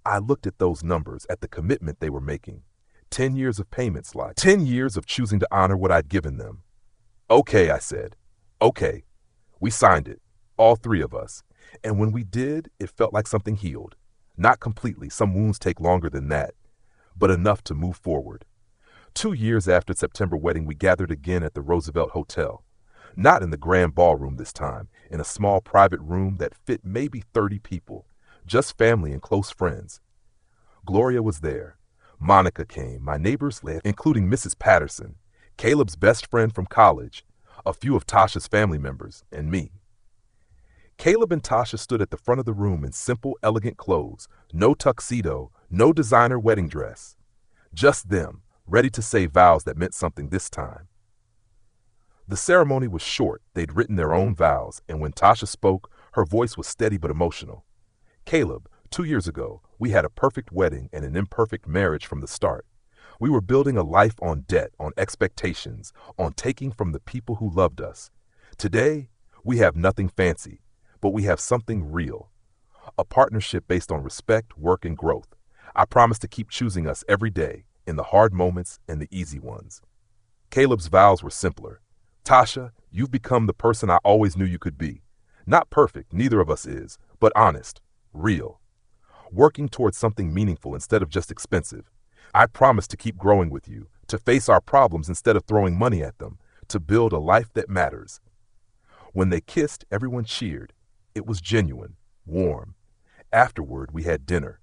I looked at those numbers, at the commitment they were making. 10 years of payments, like 10 years of choosing to honor what I'd given them. Okay, I said. Okay. We signed it, all 3 of us. And when we did, it felt like something healed. Not completely, some wounds take longer than that, but enough to move forward. 2 years after September wedding, we gathered again at the Roosevelt Hotel. Not in the grand ballroom this time, in a small private room that fit maybe 30 people, just family and close friends. Gloria was there. Monica came, my neighbors, including Mrs. Patterson, Caleb's best friend from college, a few of Tasha's family members, and me. Caleb and Tasha stood at the front of the room in simple, elegant clothes, no tuxedo, no designer wedding dress. Just them, ready to say vows that meant something this time. The ceremony was short. They'd written their own vows, and when Tasha spoke, her voice was steady but emotional. Caleb, 2 years ago, we had a perfect wedding and an imperfect marriage from the start. We were building a life on debt, on expectations, on taking from the people who loved us. Today, we have nothing fancy, but we have something real. A partnership based on respect, work, and growth. I promise to keep choosing us every day, in the hard moments and the easy ones. Caleb's vows were simpler. Tasha, you've become the person I always knew you could be. Not perfect, neither of us is, but honest, real. Working towards something meaningful instead of just expensive. I promise to keep growing with you, to face our problems instead of throwing money at them, to build a life that matters. When they kissed, everyone cheered. It was genuine, warm. Afterward, we had dinner.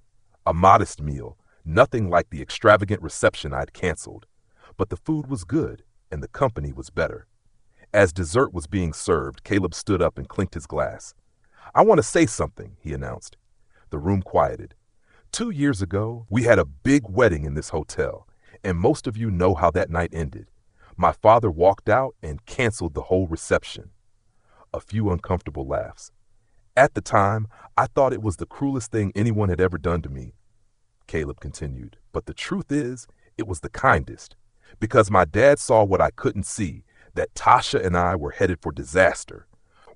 A modest meal, nothing like the extravagant reception I'd canceled. But the food was good, and the company was better. As dessert was being served, Caleb stood up and clinked his glass. "I want to say something," he announced. The room quieted. 2 years ago, we had a big wedding in this hotel, and most of you know how that night ended. My father walked out and canceled the whole reception. A few uncomfortable laughs. At the time, I thought it was the cruelest thing anyone had ever done to me. Caleb continued, but the truth is, it was the kindest. Because my dad saw what I couldn't see, that Tasha and I were headed for disaster.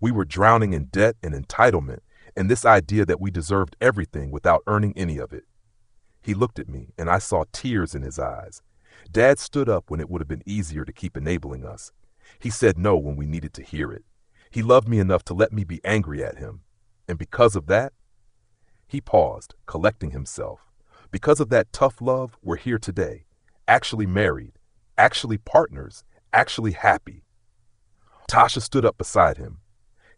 We were drowning in debt and entitlement, and this idea that we deserved everything without earning any of it. He looked at me, and I saw tears in his eyes. Dad stood up when it would have been easier to keep enabling us. He said no when we needed to hear it. He loved me enough to let me be angry at him. And because of that, he paused, collecting himself. Because of that tough love, we're here today, actually married, actually partners, actually happy. Tasha stood up beside him.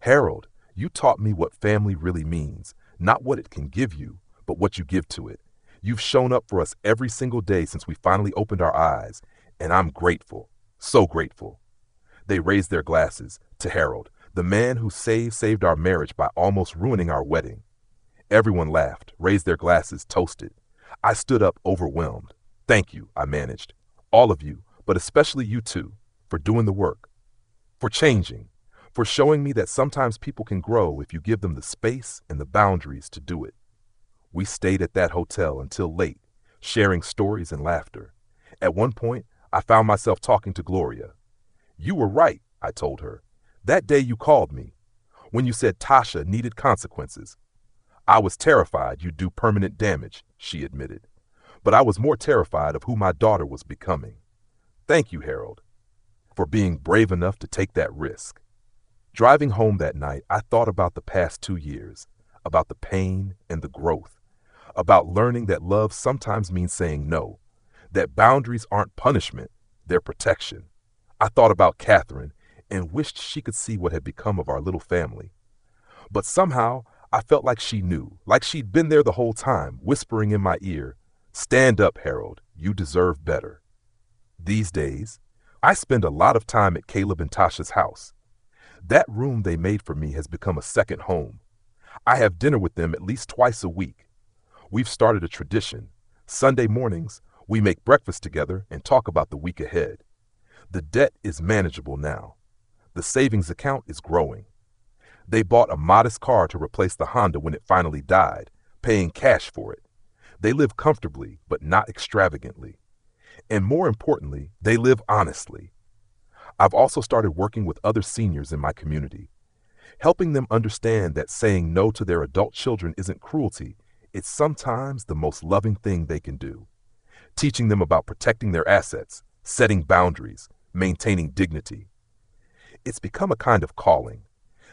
"Harold, you taught me what family really means, not what it can give you, but what you give to it. You've shown up for us every single day since we finally opened our eyes, and I'm grateful, so grateful." They raised their glasses to Harold, the man who saved our marriage by almost ruining our wedding. Everyone laughed, raised their glasses, toasted. I stood up, overwhelmed. "Thank you," I managed. "All of you, but especially you two, for doing the work, for changing, for showing me that sometimes people can grow if you give them the space and the boundaries to do it." We stayed at that hotel until late, sharing stories and laughter. At one point, I found myself talking to Gloria. "You were right," I told her. "That day you called me, when you said Tasha needed consequences. I was terrified you'd do permanent damage," she admitted. "But I was more terrified of who my daughter was becoming. Thank you, Harold, for being brave enough to take that risk." Driving home that night, I thought about the past 2 years, about the pain and the growth, about learning that love sometimes means saying no, that boundaries aren't punishment, they're protection. I thought about Catherine and wished she could see what had become of our little family. But somehow, I felt like she knew, like she'd been there the whole time, whispering in my ear, "Stand up, Harold, you deserve better." These days, I spend a lot of time at Caleb and Tasha's house. That room they made for me has become a second home. I have dinner with them at least twice a week. We've started a tradition. Sunday mornings, we make breakfast together and talk about the week ahead. The debt is manageable now. The savings account is growing. They bought a modest car to replace the Honda when it finally died, paying cash for it. They live comfortably, but not extravagantly. And more importantly, they live honestly. I've also started working with other seniors in my community, helping them understand that saying no to their adult children isn't cruelty, it's sometimes the most loving thing they can do. Teaching them about protecting their assets, setting boundaries, maintaining dignity. It's become a kind of calling.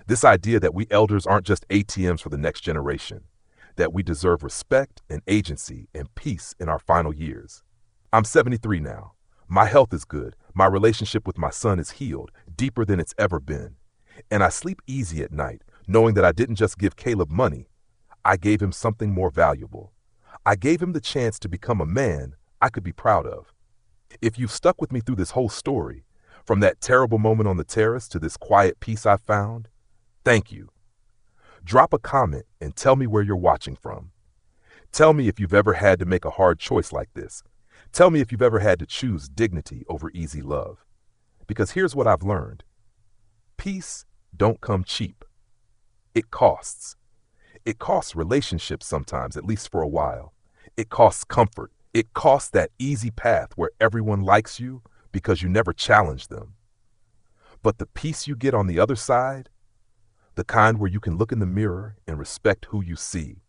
This idea that we elders aren't just ATMs for the next generation, that we deserve respect and agency and peace in our final years. I'm 73 now. My health is good. My relationship with my son is healed, deeper than it's ever been. And I sleep easy at night, knowing that I didn't just give Caleb money. I gave him something more valuable. I gave him the chance to become a man I could be proud of. If you've stuck with me through this whole story, from that terrible moment on the terrace to this quiet peace I found, thank you. Drop a comment and tell me where you're watching from. Tell me if you've ever had to make a hard choice like this. Tell me if you've ever had to choose dignity over easy love. Because here's what I've learned. Peace don't come cheap. It costs. It costs relationships sometimes, at least for a while. It costs comfort. It costs that easy path where everyone likes you because you never challenge them. But the peace you get on the other side, the kind where you can look in the mirror and respect who you see,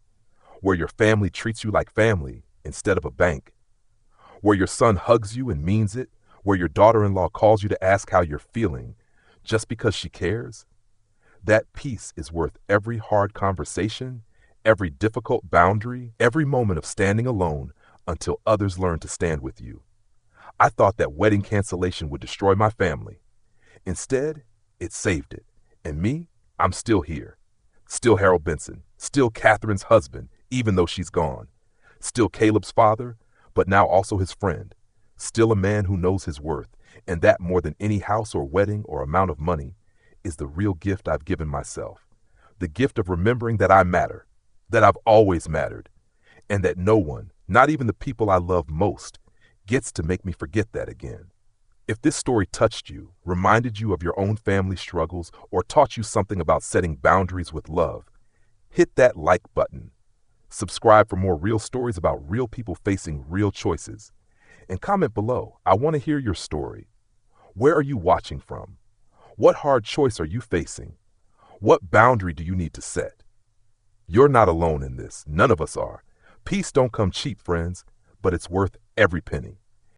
where your family treats you like family instead of a bank, where your son hugs you and means it, where your daughter-in-law calls you to ask how you're feeling just because she cares, that peace is worth every hard conversation, every difficult boundary, every moment of standing alone until others learn to stand with you. I thought that wedding cancellation would destroy my family. Instead, it saved it. And me, I'm still here. Still Harold Benson. Still Catherine's husband, even though she's gone. Still Caleb's father, but now also his friend. Still a man who knows his worth, And that, more than any house or wedding or amount of money, is the real gift I've given myself. The gift of remembering that I matter, that I've always mattered, and that no one, not even the people I love most, gets to make me forget that again. If this story touched you, reminded you of your own family struggles, or taught you something about setting boundaries with love, hit that like button. Subscribe for more real stories about real people facing real choices. And comment below. I want to hear your story. Where are you watching from? What hard choice are you facing? What boundary do you need to set? You're not alone in this. None of us are. Peace don't come cheap, friends, but it's worth every penny.